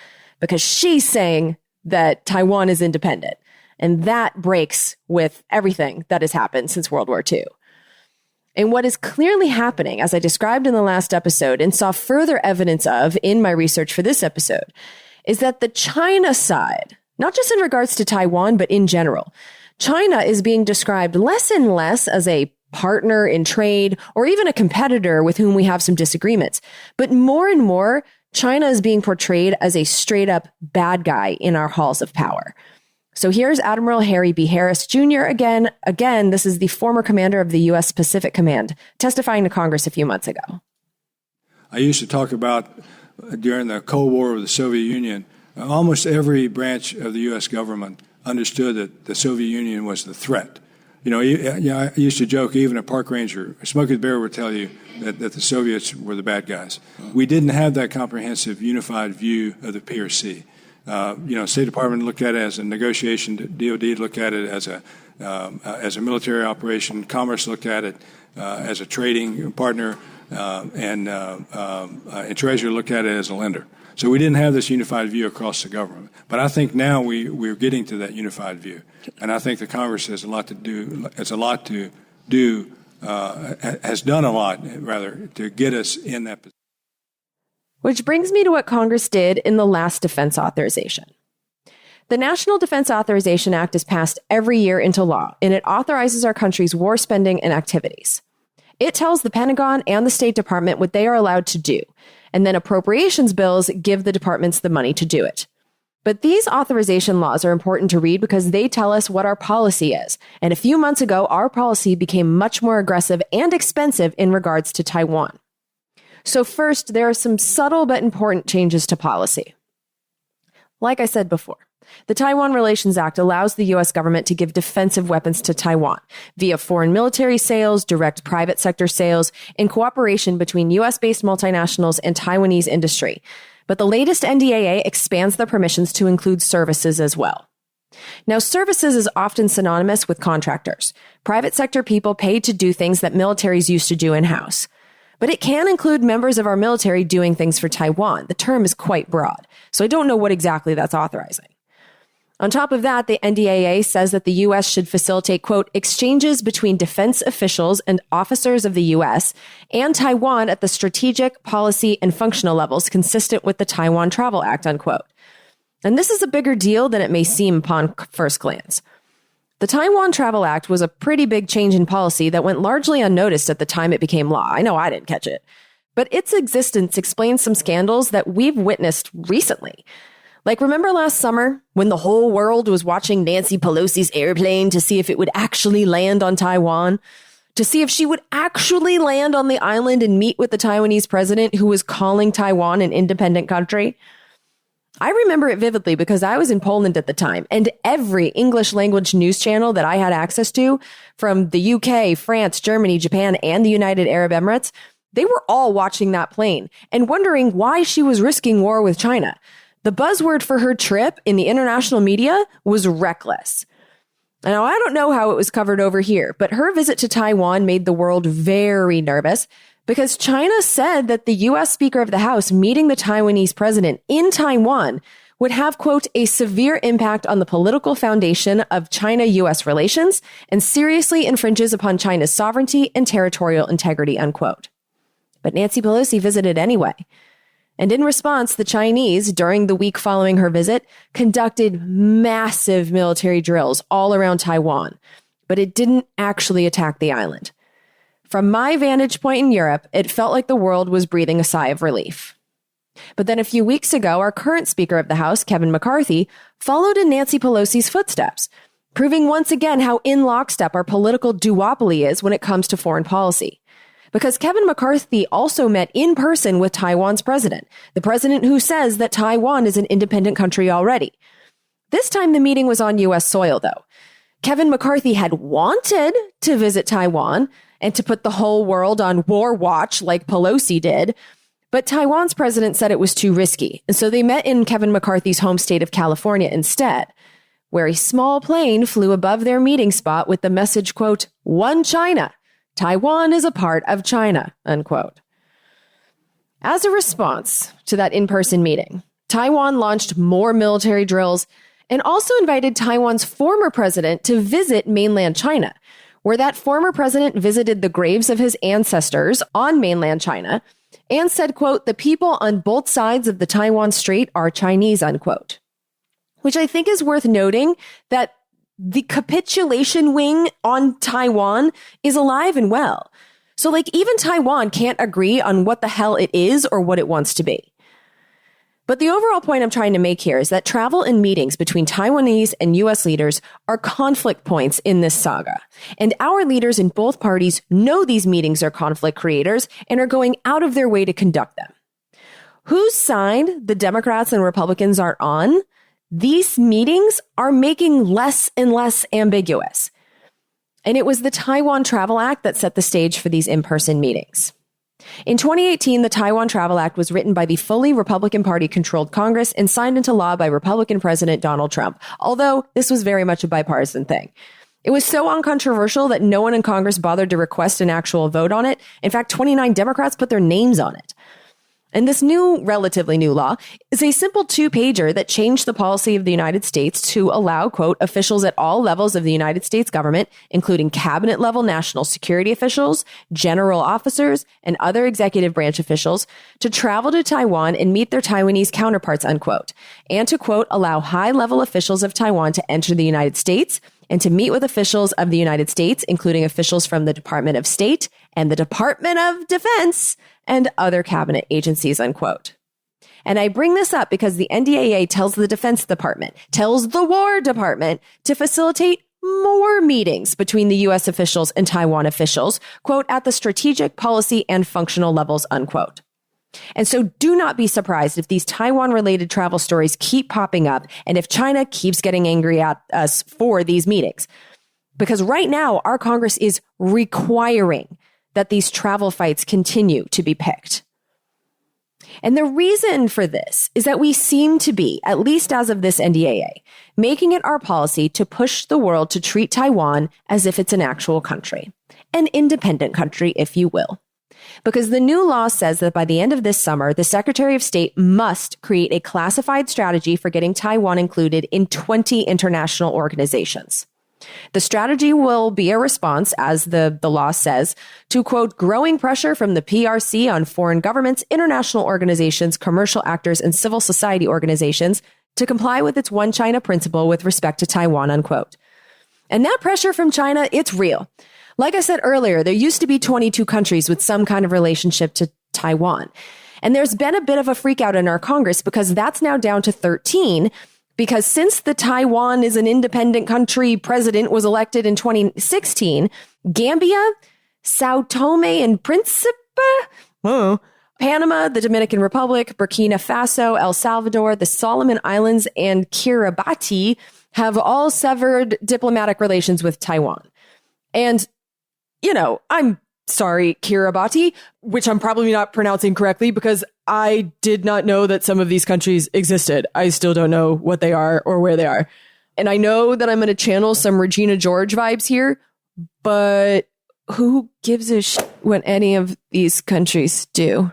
because she's saying that Taiwan is independent. And that breaks with everything that has happened since World War II. And what is clearly happening, as I described in the last episode and saw further evidence of in my research for this episode, is that the China side, not just in regards to Taiwan, but in general, China is being described less and less as a partner in trade or even a competitor with whom we have some disagreements. But more and more, China is being portrayed as a straight up bad guy in our halls of power. So here's Admiral Harry B. Harris Jr. again. Again, this is the former commander of the U.S. Pacific Command, testifying to Congress a few months ago. I used to talk about during the Cold War with the Soviet Union, almost every branch of the U.S. government understood that the Soviet Union was the threat. I used to joke, even a park ranger, Smokey the Bear would tell you that the Soviets were the bad guys. We didn't have that comprehensive, unified view of the PRC. State Department looked at it as a negotiation. DOD looked at it as a military operation. Commerce looked at it as a trading partner, and Treasury looked at it as a lender. So we didn't have this unified view across the government. But I think now we're getting to that unified view, and I think the Congress has a lot to do. Has done a lot, rather, to get us in that position. Which brings me to what Congress did in the last defense authorization. The National Defense Authorization Act is passed every year into law, and it authorizes our country's war spending and activities. It tells the Pentagon and the State Department what they are allowed to do, and then appropriations bills give the departments the money to do it. But these authorization laws are important to read because they tell us what our policy is. And a few months ago, our policy became much more aggressive and expensive in regards to Taiwan. So first, there are some subtle but important changes to policy. Like I said before, the Taiwan Relations Act allows the U.S. government to give defensive weapons to Taiwan via foreign military sales, direct private sector sales, and cooperation between U.S.-based multinationals and Taiwanese industry. But the latest NDAA expands the permissions to include services as well. Now, services is often synonymous with contractors, private sector people paid to do things that militaries used to do in-house. But it can include members of our military doing things for Taiwan. The term is quite broad, so I don't know what exactly that's authorizing. On top of that, the NDAA says that the U.S. should facilitate, quote, exchanges between defense officials and officers of the U.S. and Taiwan at the strategic, policy, and functional levels consistent with the Taiwan Travel Act, unquote. And this is a bigger deal than it may seem upon first glance. The Taiwan Travel Act was a pretty big change in policy that went largely unnoticed at the time it became law. I know I didn't catch it. But its existence explains some scandals that we've witnessed recently. Like, remember last summer when the whole world was watching Nancy Pelosi's airplane to see if it would actually land on Taiwan? To see if she would actually land on the island and meet with the Taiwanese president who was calling Taiwan an independent country? I remember it vividly because I was in Poland at the time, and every English language news channel that I had access to, from the UK, France, Germany, Japan, and the United Arab Emirates, they were all watching that plane and wondering why she was risking war with China. The buzzword for her trip in the international media was reckless. Now, I don't know how it was covered over here, but her visit to Taiwan made the world very nervous because China said that the U.S. Speaker of the House meeting the Taiwanese president in Taiwan would have, quote, a severe impact on the political foundation of China-U.S. relations and seriously infringes upon China's sovereignty and territorial integrity, unquote. But Nancy Pelosi visited anyway. And in response, the Chinese, during the week following her visit, conducted massive military drills all around Taiwan. but it didn't actually attack the island. From my vantage point in Europe, it felt like the world was breathing a sigh of relief. But then a few weeks ago, our current Speaker of the House, Kevin McCarthy, followed in Nancy Pelosi's footsteps, proving once again how in lockstep our political duopoly is when it comes to foreign policy. Because Kevin McCarthy also met in person with Taiwan's president, the president who says that Taiwan is an independent country already. This time the meeting was on U.S. soil, though. Kevin McCarthy had wanted to visit Taiwan and to put the whole world on war watch like Pelosi did, but Taiwan's president said it was too risky, and so they met in Kevin McCarthy's home state of California instead, where a small plane flew above their meeting spot with the message, quote, "One China. Taiwan is a part of China," unquote. As a response to that in-person meeting, Taiwan launched more military drills and also invited Taiwan's former president to visit mainland China, where that former president visited the graves of his ancestors on mainland China and said, quote, "The people on both sides of the Taiwan Strait are Chinese," unquote. Which I think is worth noting that the capitulation wing on Taiwan is alive and well. So like even Taiwan can't agree on what the hell it is or what it wants to be. But the overall point I'm trying to make here is that travel and meetings between Taiwanese and U.S. leaders are conflict points in this saga. And our leaders in both parties know these meetings are conflict creators and are going out of their way to conduct them. Whose side the Democrats and Republicans are on, these meetings are making less and less ambiguous. And it was the Taiwan Travel Act that set the stage for these in-person meetings. In 2018, the Taiwan Travel Act was written by the fully Republican Party-controlled Congress and signed into law by Republican President Donald Trump, although this was very much a bipartisan thing. It was so uncontroversial that no one in Congress bothered to request an actual vote on it. In fact, 29 Democrats put their names on it. And this relatively new law is a simple two-pager that changed the policy of the United States to allow, quote, officials at all levels of the United States government, including cabinet-level national security officials, general officers, and other executive branch officials, to travel to Taiwan and meet their Taiwanese counterparts, unquote, and to, quote, allow high-level officials of Taiwan to enter the United States and to meet with officials of the United States, including officials from the Department of State and the Department of Defense, and other cabinet agencies, unquote. And I bring this up because the NDAA tells the Defense Department, tells the War Department to facilitate more meetings between the U.S. officials and Taiwan officials, quote, at the strategic, policy, and functional levels, unquote. And so do not be surprised if these Taiwan-related travel stories keep popping up and if China keeps getting angry at us for these meetings. Because right now, our Congress is requiring that these travel fights continue to be picked. And the reason for this is that we seem to be, at least as of this NDAA, making it our policy to push the world to treat Taiwan as if it's an actual country, an independent country, if you will. Because the new law says that by the end of this summer, the Secretary of State must create a classified strategy for getting Taiwan included in 20 international organizations. The strategy will be a response, as the law says, to, quote, growing pressure from the PRC on foreign governments, international organizations, commercial actors, and civil society organizations to comply with its One China principle with respect to Taiwan, unquote. And that pressure from China, it's real. Like I said earlier, there used to be 22 countries with some kind of relationship to Taiwan. And there's been a bit of a freak out in our Congress because that's now down to 13. Because since the Taiwan is an independent country president was elected in 2016, Gambia, Sao Tome and Principe, Panama, the Dominican Republic, Burkina Faso, El Salvador, the Solomon Islands, and Kiribati have all severed diplomatic relations with Taiwan. And, you know, I'm sorry, Kiribati, which I'm probably not pronouncing correctly because I did not know that some of these countries existed. I still don't know what they are or where they are. And I know that I'm going to channel some Regina George vibes here, but who gives a shit what any of these countries do?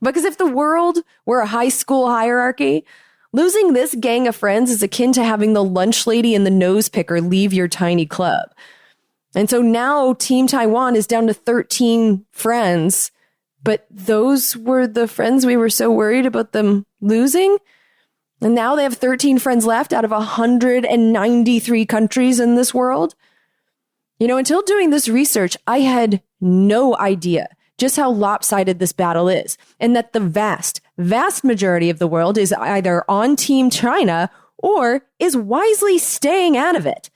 Because if the world were a high school hierarchy, losing this gang of friends is akin to having the lunch lady and the nose picker leave your tiny club. And so now Team Taiwan is down to 13 friends, but those were the friends we were so worried about them losing. And now they have 13 friends left out of 193 countries in this world. You know, until doing this research, I had no idea just how lopsided this battle is, and that the vast, vast majority of the world is either on Team China or is wisely staying out of it.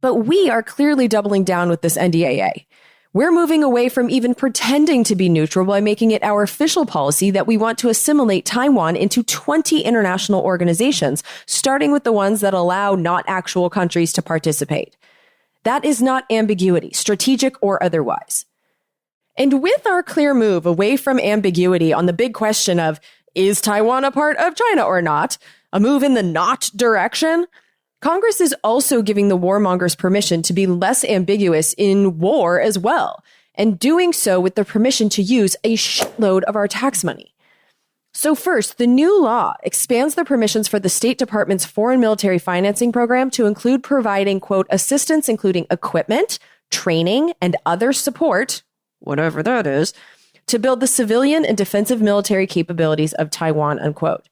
But we are clearly doubling down with this NDAA. We're moving away from even pretending to be neutral by making it our official policy that we want to assimilate Taiwan into 20 international organizations, starting with the ones that allow not actual countries to participate. That is not ambiguity, strategic or otherwise. And with our clear move away from ambiguity on the big question of, is Taiwan a part of China or not, a move in the not direction, Congress is also giving the warmongers permission to be less ambiguous in war as well, and doing so with the permission to use a shitload of our tax money. So first, the new law expands the permissions for the State Department's foreign military financing program to include providing, quote, assistance including equipment, training, and other support, whatever that is, to build the civilian and defensive military capabilities of Taiwan, unquote.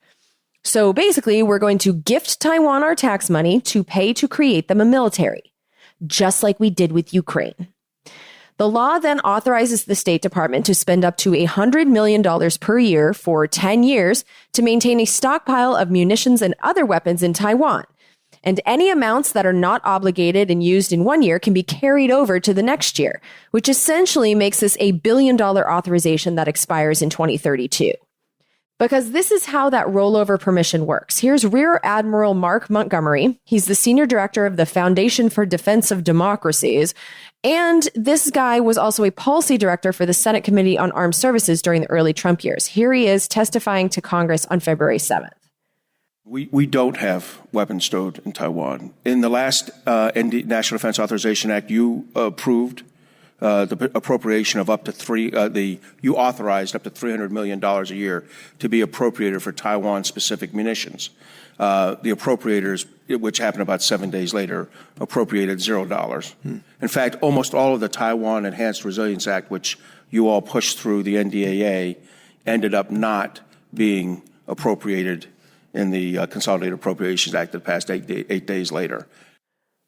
So basically, we're going to gift Taiwan our tax money to pay to create them a military, just like we did with Ukraine. The law then authorizes the State Department to spend up to $100 million per year for 10 years to maintain a stockpile of munitions and other weapons in Taiwan. And any amounts that are not obligated and used in 1 year can be carried over to the next year, which essentially makes this a $1 billion authorization that expires in 2032. Because this is how that rollover permission works. Here's Rear Admiral Mark Montgomery. He's the senior director of the Foundation for Defense of Democracies. And this guy was also a policy director for the Senate Committee on Armed Services during the early Trump years. Here he is testifying to Congress on February 7th. We don't have weapons stored in Taiwan. In the last National Defense Authorization Act, you approved the appropriation of up to you authorized up to $300 million a year to be appropriated for Taiwan-specific munitions. The appropriators, which happened about 7 days later, appropriated $0. In fact, almost all of the Taiwan Enhanced Resilience Act, which you all pushed through the NDAA, ended up not being appropriated in the Consolidated Appropriations Act that passed 8 days later.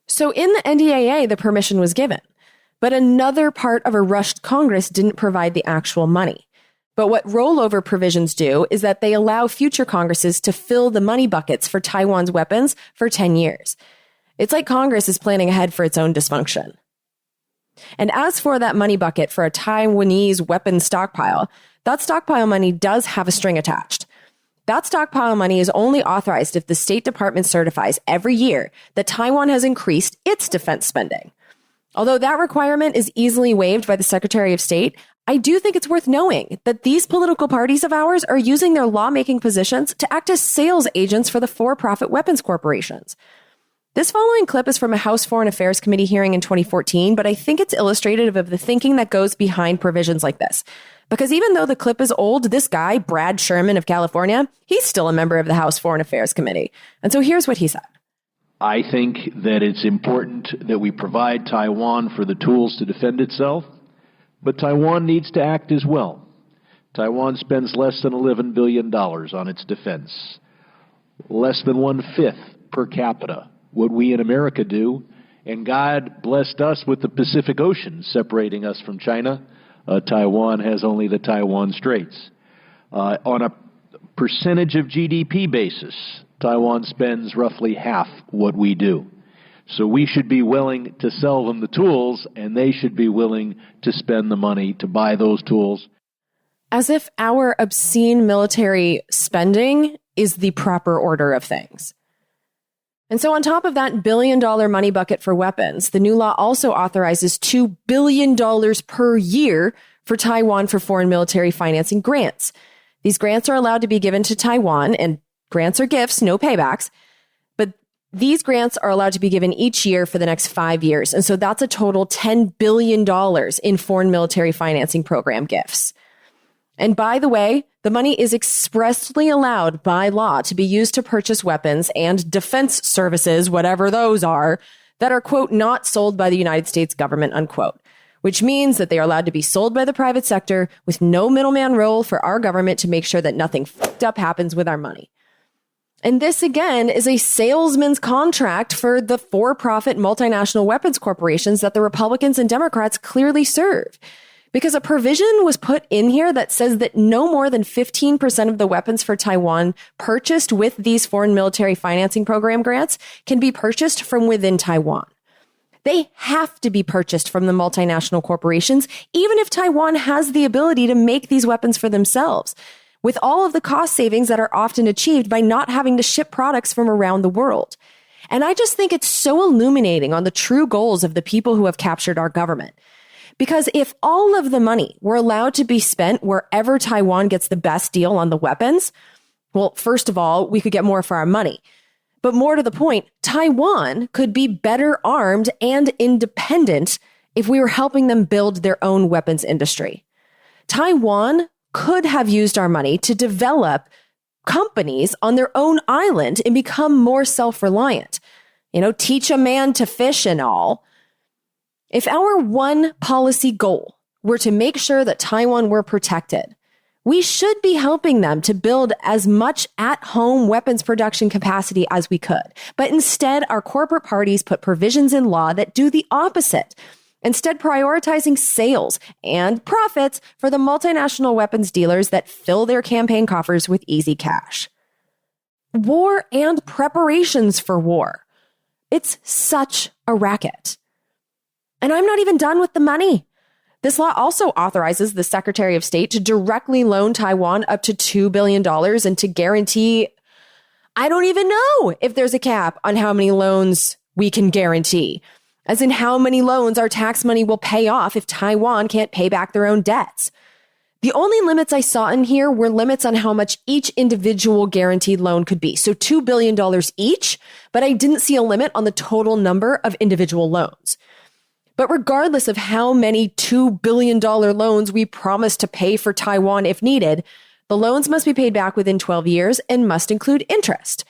So in the NDAA, the permission was given. But another part of a rushed Congress didn't provide the actual money. But what rollover provisions do is that they allow future Congresses to fill the money buckets for Taiwan's weapons for 10 years. It's like Congress is planning ahead for its own dysfunction. And as for that money bucket for a Taiwanese weapons stockpile, that stockpile money does have a string attached. That stockpile money is only authorized if the State Department certifies every year that Taiwan has increased its defense spending. Although that requirement is easily waived by the Secretary of State, I do think it's worth knowing that these political parties of ours are using their lawmaking positions to act as sales agents for the for-profit weapons corporations. This following clip is from a House Foreign Affairs Committee hearing in 2014, but I think it's illustrative of the thinking that goes behind provisions like this. Because even though the clip is old, this guy, Brad Sherman of California, he's still a member of the House Foreign Affairs Committee. And so here's what he said. I think that it's important that we provide Taiwan for the tools to defend itself, but Taiwan needs to act as well. Taiwan spends less than $11 billion on its defense, less than 1/5 per capita what we in America do, and God blessed us with the Pacific Ocean separating us from China. Taiwan has only the Taiwan Straits. On a percentage of GDP basis, Taiwan spends roughly half what we do. So we should be willing to sell them the tools, and they should be willing to spend the money to buy those tools. As if our obscene military spending is the proper order of things. And so on top of that $1 billion money bucket for weapons, the new law also authorizes $2 billion per year for Taiwan for foreign military financing grants. These grants are allowed to be given to Taiwan, and grants are gifts, no paybacks. But these grants are allowed to be given each year for the next 5 years. And so that's a total $10 billion in foreign military financing program gifts. And by the way, the money is expressly allowed by law to be used to purchase weapons and defense services, whatever those are, that are, quote, not sold by the United States government, unquote, which means that they are allowed to be sold by the private sector with no middleman role for our government to make sure that nothing fucked up happens with our money. And this, again, is a salesman's contract for the for-profit multinational weapons corporations that the Republicans and Democrats clearly serve. Because a provision was put in here that says that no more than 15% of the weapons for Taiwan purchased with these foreign military financing program grants can be purchased from within Taiwan. They have to be purchased from the multinational corporations, even if Taiwan has the ability to make these weapons for themselves, with all of the cost savings that are often achieved by not having to ship products from around the world. And I just think it's so illuminating on the true goals of the people who have captured our government. Because if all of the money were allowed to be spent wherever Taiwan gets the best deal on the weapons, well, first of all, we could get more for our money. But more to the point, Taiwan could be better armed and independent if we were helping them build their own weapons industry. Taiwan could have used our money to develop companies on their own island and become more self-reliant. Teach a man to fish and all. If our one policy goal were to make sure that Taiwan were protected, we should be helping them to build as much at-home weapons production capacity as we could. But instead, our corporate parties put provisions in law that do the opposite, instead prioritizing sales and profits for the multinational weapons dealers that fill their campaign coffers with easy cash. War and preparations for war. It's such a racket. And I'm not even done with the money. This law also authorizes the Secretary of State to directly loan Taiwan up to $2 billion and to guarantee, I don't even know if there's a cap on how many loans we can guarantee, as in how many loans our tax money will pay off if Taiwan can't pay back their own debts. The only limits I saw in here were limits on how much each individual guaranteed loan could be. So $2 billion each, but I didn't see a limit on the total number of individual loans. But regardless of how many $2 billion loans we promise to pay for Taiwan if needed, the loans must be paid back within 12 years and must include interest.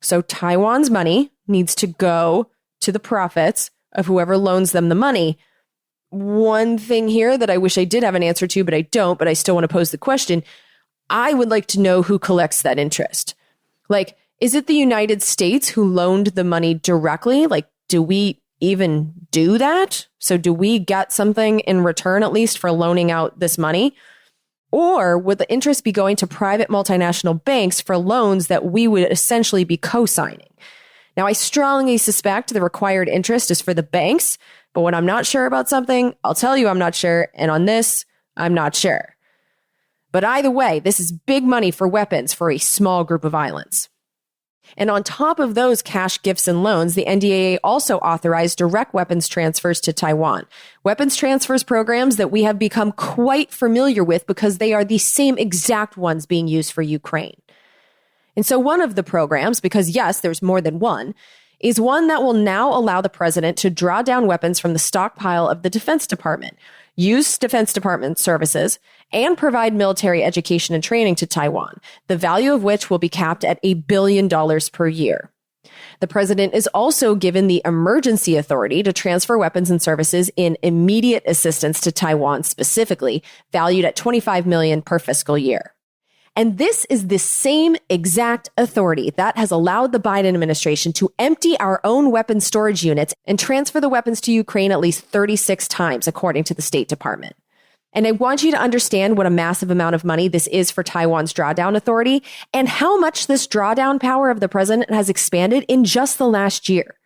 So Taiwan's money needs to go to the profits of whoever loans them the money. One thing here that I wish I did have an answer to, but I don't, but I still want to pose the question. I would like to know who collects that interest. Like, is it the United States who loaned the money directly? Like, do we even do that? So do we get something in return, at least, for loaning out this money? Or would the interest be going to private multinational banks for loans that we would essentially be co-signing? Now, I strongly suspect the required interest is for the banks, but when I'm not sure about something, I'll tell you I'm not sure, and on this, I'm not sure. But either way, this is big money for weapons for a small group of islands. And on top of those cash gifts and loans, the NDAA also authorized direct weapons transfers to Taiwan. Weapons transfers programs that we have become quite familiar with because they are the same exact ones being used for Ukraine. And so one of the programs, because yes, there's more than one, is one that will now allow the president to draw down weapons from the stockpile of the Defense Department, use Defense Department services, and provide military education and training to Taiwan, the value of which will be capped at $1 billion per year. The president is also given the emergency authority to transfer weapons and services in immediate assistance to Taiwan specifically, valued at $25 million per fiscal year. And this is the same exact authority that has allowed the Biden administration to empty our own weapons storage units and transfer the weapons to Ukraine at least 36 times, according to the State Department. And I want you to understand what a massive amount of money this is for Taiwan's drawdown authority and how much this drawdown power of the president has expanded in just the last year.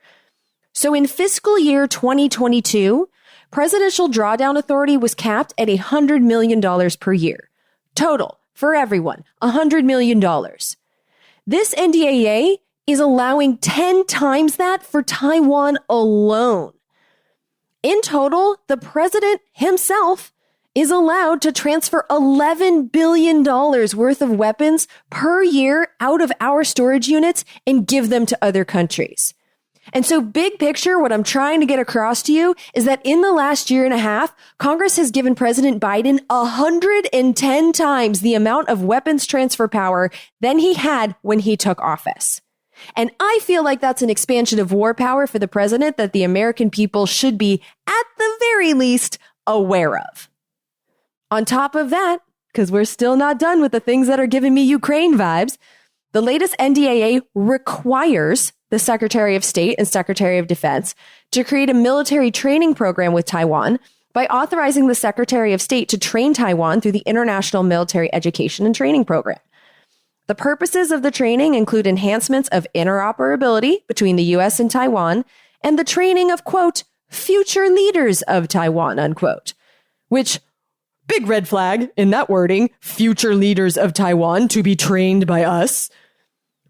So in fiscal year 2022, presidential drawdown authority was capped at $100 million per year. Total. For everyone, $100 million. This NDAA is allowing 10 times that for Taiwan alone. In total, the president himself is allowed to transfer $11 billion worth of weapons per year out of our storage units and give them to other countries. And so big picture, what I'm trying to get across to you is that in the last year and a half, Congress has given President Biden 110 times the amount of weapons transfer power than he had when he took office. And I feel like that's an expansion of war power for the president that the American people should be, at the very least, aware of. On top of that, because we're still not done with the things that are giving me Ukraine vibes, The latest NDAA requires the Secretary of State and Secretary of Defense to create a military training program with Taiwan by authorizing the Secretary of State to train Taiwan through the International Military Education and Training Program. The purposes of the training include enhancements of interoperability between the U.S. and Taiwan and the training of, quote, future leaders of Taiwan, unquote, which, big red flag in that wording, future leaders of Taiwan to be trained by us.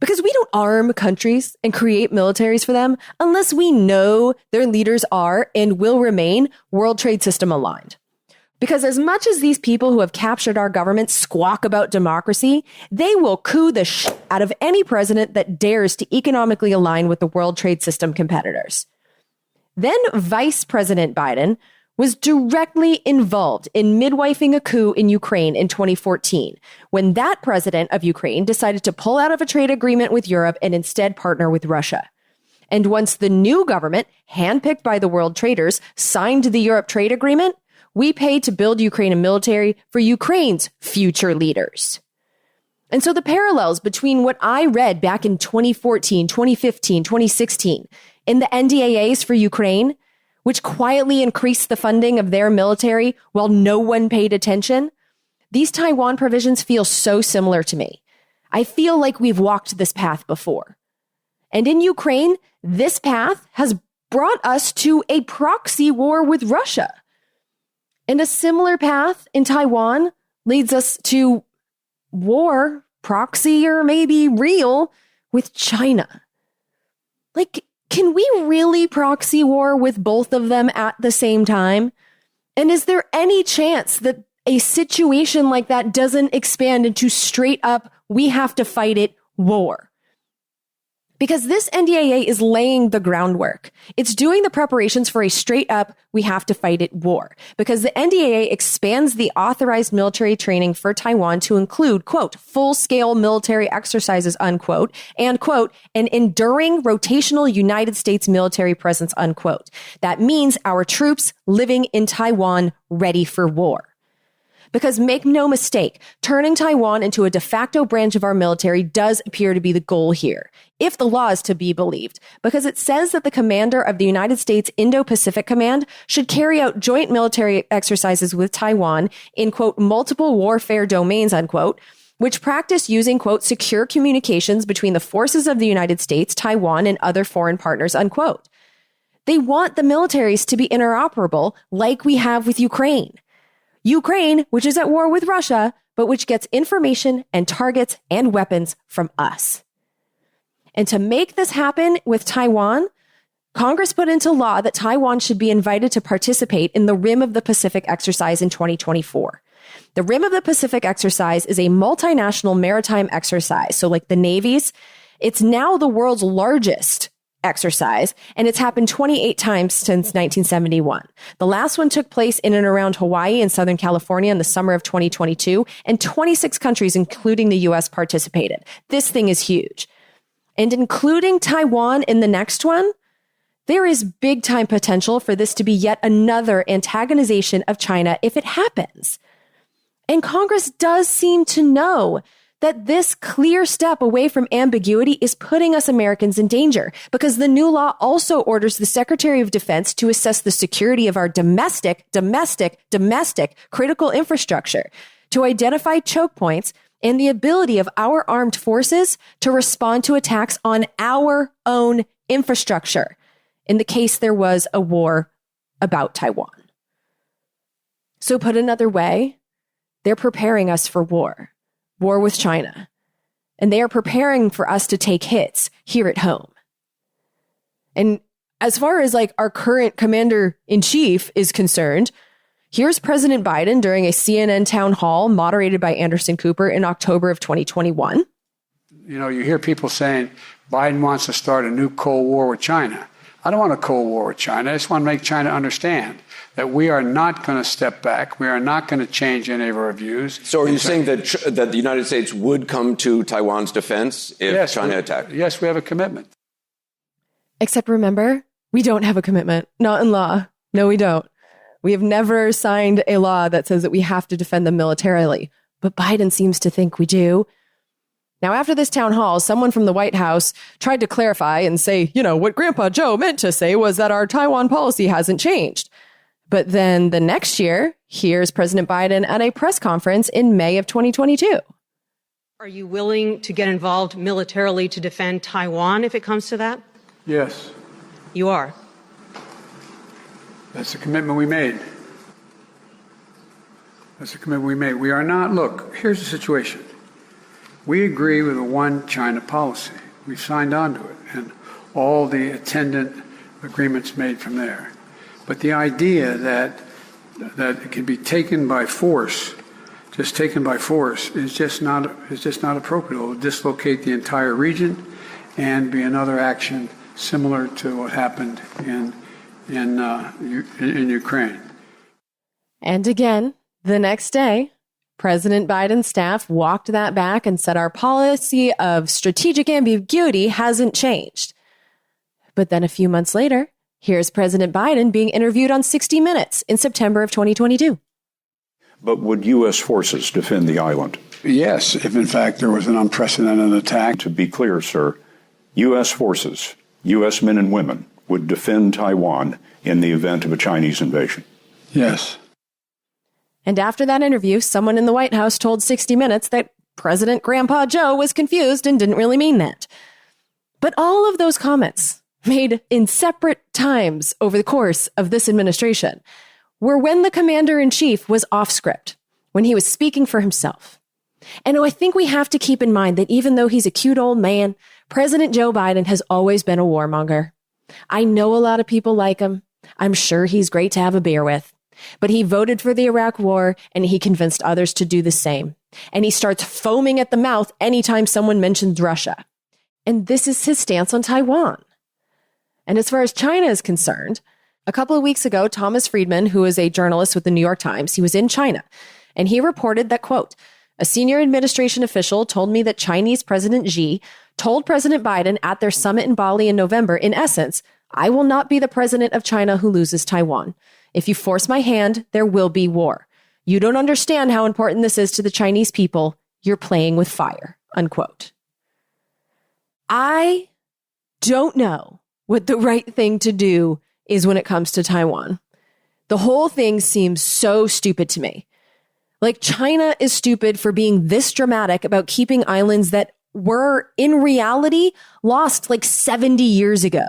Because we don't arm countries and create militaries for them unless we know their leaders are and will remain World Trade System aligned. Because as much as these people who have captured our government squawk about democracy, they will coup the shit out of any president that dares to economically align with the World Trade System competitors. Then Vice President Biden was directly involved in midwifing a coup in Ukraine in 2014, when that president of Ukraine decided to pull out of a trade agreement with Europe and instead partner with Russia. And once the new government, handpicked by the world traders, signed the Europe trade agreement, we paid to build Ukraine a military for Ukraine's future leaders. And so the parallels between what I read back in 2014, 2015, 2016 in the NDAAs for Ukraine, which quietly increased the funding of their military while no one paid attention, these Taiwan provisions feel so similar to me. I feel like we've walked this path before. And in Ukraine, this path has brought us to a proxy war with Russia. And a similar path in Taiwan leads us to war, proxy, or maybe real, with China. Like, can we really proxy war with both of them at the same time? And is there any chance that a situation like that doesn't expand into straight up, we have to fight it war? Because this NDAA is laying the groundwork. It's doing the preparations for a straight up, we have to fight it war. Because the NDAA expands the authorized military training for Taiwan to include, quote, full-scale military exercises, unquote, and, quote, an enduring rotational United States military presence, unquote. That means our troops living in Taiwan ready for war. Because make no mistake, turning Taiwan into a de facto branch of our military does appear to be the goal here, if the law is to be believed, because it says that the commander of the United States Indo-Pacific Command should carry out joint military exercises with Taiwan in, quote, multiple warfare domains, unquote, which practice using, quote, secure communications between the forces of the United States, Taiwan, and other foreign partners, unquote. They want the militaries to be interoperable like we have with Ukraine. Ukraine, which is at war with Russia, but which gets information and targets and weapons from us. And to make this happen with Taiwan, Congress put into law that Taiwan should be invited to participate in the Rim of the Pacific exercise in 2024. The Rim of the Pacific exercise is a multinational maritime exercise. So like the Navy's, it's now the world's largest exercise, and it's happened 28 times since 1971. The last one took place in and around Hawaii and Southern California in the summer of 2022, and 26 countries, including the U.S., participated. This thing is huge. And including Taiwan in the next one, there is big time potential for this to be yet another antagonization of China if it happens. And Congress does seem to know that this clear step away from ambiguity is putting us Americans in danger, because the new law also orders the Secretary of Defense to assess the security of our domestic critical infrastructure, to identify choke points and the ability of our armed forces to respond to attacks on our own infrastructure in the case there was a war about Taiwan. So put another way, they're preparing us for war with China, and they are preparing for us to take hits here at home. And as far as like our current commander-in-chief is concerned, here's President Biden during a CNN town hall moderated by Anderson Cooper in October of 2021. You know, you hear people saying Biden wants to start a new Cold War with China. I don't want a Cold War with China. I just want to make China understand that we are not going to step back. We are not going to change any of our views. So are you saying that the United States would come to Taiwan's defense if China attacked? Yes, we have a commitment. Except remember, we don't have a commitment. Not in law. No, we don't. We have never signed a law that says that we have to defend them militarily. But Biden seems to think we do. Now, after this town hall, someone from the White House tried to clarify and say, what Grandpa Joe meant to say was that our Taiwan policy hasn't changed. But then the next year, here's President Biden at a press conference in May of 2022. Are you willing to get involved militarily to defend Taiwan if it comes to that? Yes. You are. That's the commitment we made. We are not, look, here's the situation. We agree with a one China policy. We've signed on to it and all the attendant agreements made from there. But the idea that it can be taken by force, is just not appropriate. It will dislocate the entire region and be another action similar to what happened in Ukraine. And again, the next day, President Biden's staff walked that back and said our policy of strategic ambiguity hasn't changed. But then a few months later, here's President Biden being interviewed on 60 Minutes in September of 2022. But would U.S. forces defend the island? Yes, if in fact there was an unprecedented attack. To be clear, sir, U.S. forces, U.S. men and women, would defend Taiwan in the event of a Chinese invasion. Yes. And after that interview, someone in the White House told 60 Minutes that President Grandpa Joe was confused and didn't really mean that. But all of those comments, made in separate times over the course of this administration, were when the commander-in-chief was off script, when he was speaking for himself. And I think we have to keep in mind that even though he's a cute old man, President Joe Biden has always been a warmonger. I know a lot of people like him. I'm sure he's great to have a beer with. But he voted for the Iraq War, and he convinced others to do the same. And he starts foaming at the mouth anytime someone mentions Russia. And this is his stance on Taiwan. And as far as China is concerned, a couple of weeks ago, Thomas Friedman, who is a journalist with the New York Times, he was in China, and he reported that, quote, a senior administration official told me that Chinese President Xi told President Biden at their summit in Bali in November, in essence, I will not be the president of China who loses Taiwan. If you force my hand, there will be war. You don't understand how important this is to the Chinese people. You're playing with fire, unquote. I don't know what the right thing to do is when it comes to Taiwan. The whole thing seems so stupid to me. Like China is stupid for being this dramatic about keeping islands that were in reality lost like 70 years ago.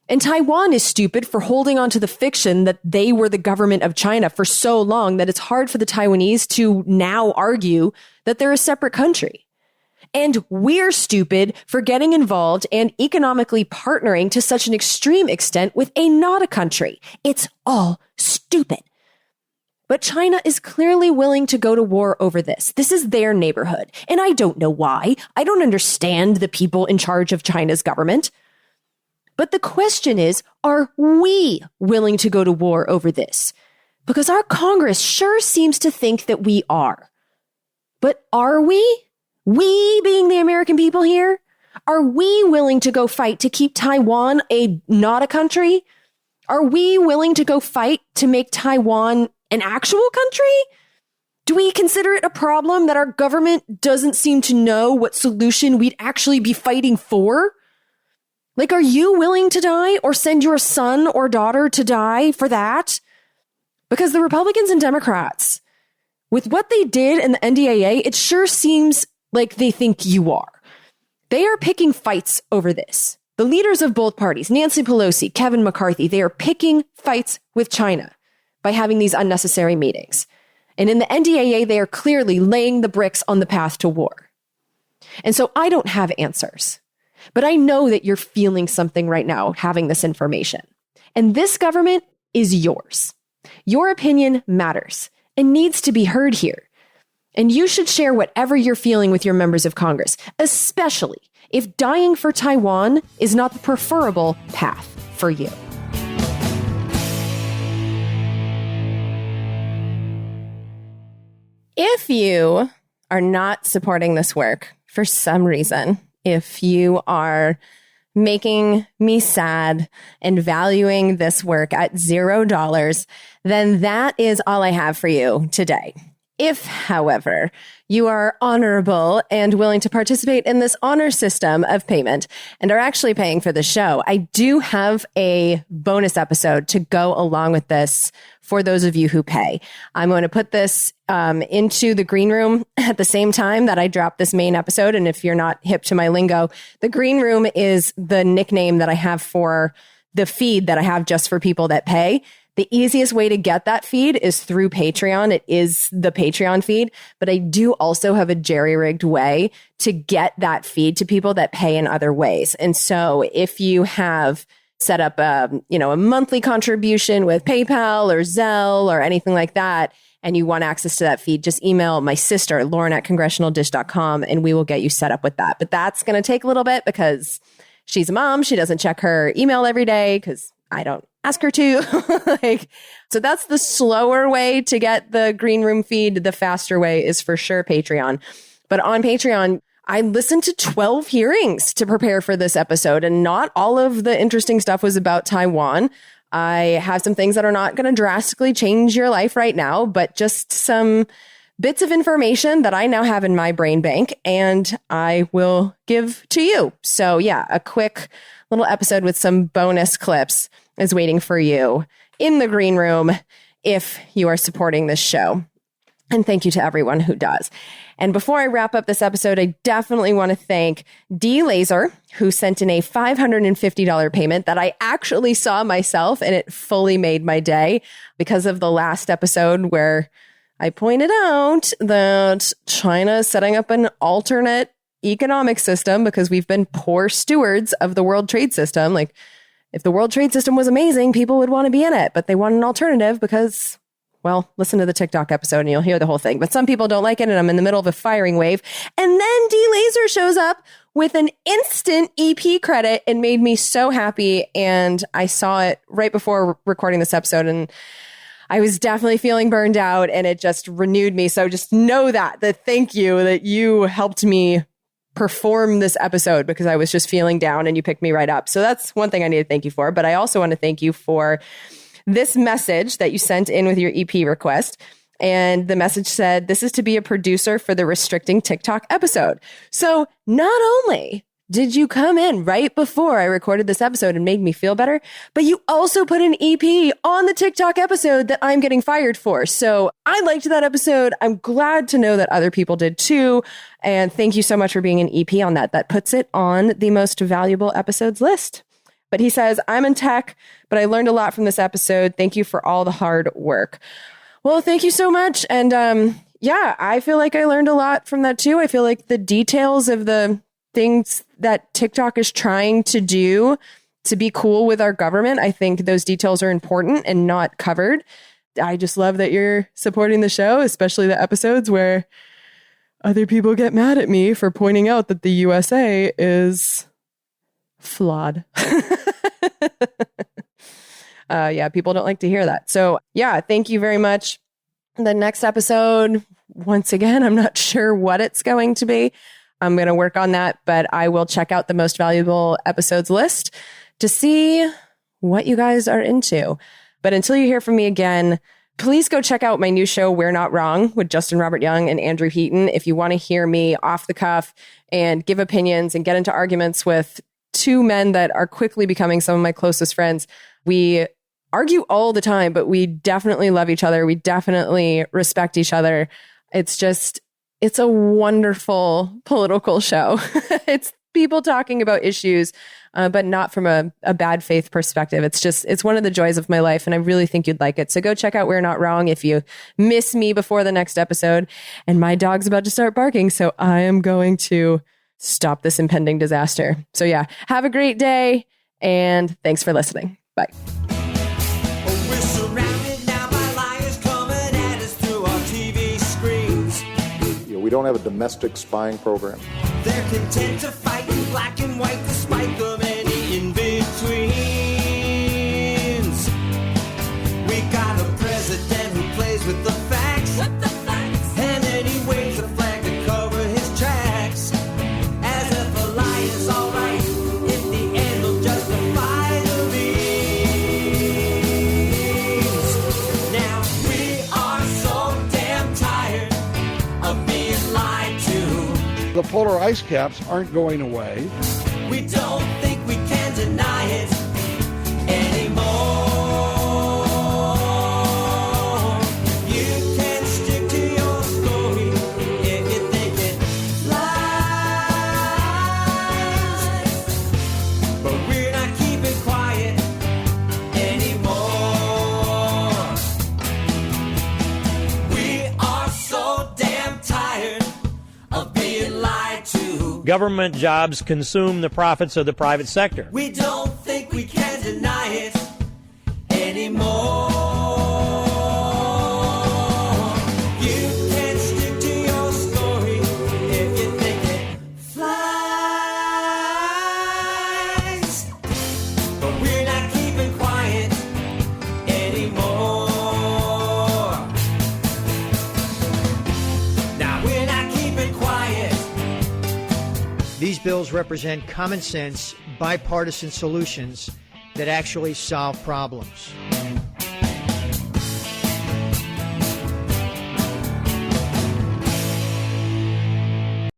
And Taiwan is stupid for holding on to the fiction that they were the government of China for so long that it's hard for the Taiwanese to now argue that they're a separate country. And we're stupid for getting involved and economically partnering to such an extreme extent with a not a country. It's all stupid. But China is clearly willing to go to war over this. This is their neighborhood. And I don't know why. I don't understand the people in charge of China's government. But the question is, are we willing to go to war over this? Because our Congress sure seems to think that we are. But are we? We being the American people here? Are we willing to go fight to keep Taiwan not a country? Are we willing to go fight to make Taiwan an actual country? Do we consider it a problem that our government doesn't seem to know what solution we'd actually be fighting for? Like, are you willing to die or send your son or daughter to die for that? Because the Republicans and Democrats, with what they did in the NDAA, it sure seems like they think you are. They are picking fights over this. The leaders of both parties, Nancy Pelosi, Kevin McCarthy, they are picking fights with China by having these unnecessary meetings. And in the NDAA, they are clearly laying the bricks on the path to war. And so I don't have answers. But I know that you're feeling something right now, having this information. And this government is yours. Your opinion matters and needs to be heard here. And you should share whatever you're feeling with your members of Congress, especially if dying for Taiwan is not the preferable path for you. If you are not supporting this work for some reason, if you are making me sad and valuing this work at $0, then that is all I have for you today. If, however, you are honorable and willing to participate in this honor system of payment and are actually paying for the show, I do have a bonus episode to go along with this for those of you who pay. I'm going to put this into the green room at the same time that I drop this main episode. And if you're not hip to my lingo, the green room is the nickname that I have for the feed that I have just for people that pay. The easiest way to get that feed is through Patreon. It is the Patreon feed, but I do also have a jerry-rigged way to get that feed to people that pay in other ways. And so if you have set up a monthly contribution with PayPal or Zelle or anything like that, and you want access to that feed, just email my sister, Lauren@congressionaldish.com, and we will get you set up with that. But that's going to take a little bit because she's a mom. She doesn't check her email every day because I don't ask her to. So that's the slower way to get the green room feed. The faster way is for sure Patreon. But on Patreon, I listened to 12 hearings to prepare for this episode, and not all of the interesting stuff was about Taiwan. I have some things that are not going to drastically change your life right now, but just some bits of information that I now have in my brain bank, and I will give to you. So yeah, a quick little episode with some bonus clips is waiting for you in the green room if you are supporting this show. And thank you to everyone who does. And before I wrap up this episode, I definitely want to thank D. Laser, who sent in a $550 payment that I actually saw myself, and it fully made my day because of the last episode where I pointed out that China is setting up an alternate economic system because we've been poor stewards of the world trade system. Like, if the world trade system was amazing, people would want to be in it, but they want an alternative because, well, listen to the TikTok episode and you'll hear the whole thing. But some people don't like it, and I'm in the middle of a firing wave. And then D Laser shows up with an instant EP credit and made me so happy. And I saw it right before recording this episode, and I was definitely feeling burned out, and it just renewed me. So just know that thank you, that you helped me perform this episode because I was just feeling down and you picked me right up. So that's one thing I need to thank you for. But I also want to thank you for this message that you sent in with your EP request. And the message said, "This is to be a producer for the Restricting TikTok episode." So not only did you come in right before I recorded this episode and made me feel better, but you also put an EP on the TikTok episode that I'm getting fired for. So I liked that episode. I'm glad to know that other people did too. And thank you so much for being an EP on that. That puts it on the most valuable episodes list. But he says, "I'm in tech, but I learned a lot from this episode. Thank you for all the hard work." Well, thank you so much. And yeah, I feel like I learned a lot from that too. I feel like the details of the things that TikTok is trying to do to be cool with our government, I think those details are important and not covered. I just love that you're supporting the show, especially the episodes where other people get mad at me for pointing out that the USA is flawed. Yeah, people don't like to hear that. So yeah, thank you very much. The next episode, once again, I'm not sure what it's going to be. I'm going to work on that, but I will check out the most valuable episodes list to see what you guys are into. But until you hear from me again, please go check out my new show, We're Not Wrong, with Justin Robert Young and Andrew Heaton. If you want to hear me off the cuff and give opinions and get into arguments with two men that are quickly becoming some of my closest friends, we argue all the time, but we definitely love each other. We definitely respect each other. It's a wonderful political show. It's people talking about issues, but not from a bad faith perspective. It's one of the joys of my life, and I really think you'd like it. So go check out We're Not Wrong if you miss me before the next episode. And my dog's about to start barking, so I am going to stop this impending disaster. So yeah, have a great day, and thanks for listening. Bye. We're surrounded now by liars coming at us through our TV screens. We don't have a domestic spying program. They're content to fight in black and white despite the many in-betweens. We got a president who plays with the facts. And then he waves a flag to cover his tracks. As if a lie is alright, in the end will justify the means. Now we are so damn tired of being lied. The polar ice caps aren't going away. We don't think we can deny it anymore. You can stick to your story if you think it flies. But we're not keeping quiet anymore. We are so damn tired of being lied to. Government jobs consume the profits of the private sector. We don't think we can deny it anymore. You can stick to your story if you think it flies. But we're not keeping quiet anymore. Now we're not keeping quiet. These bills represent common sense, bipartisan solutions that actually solve problems.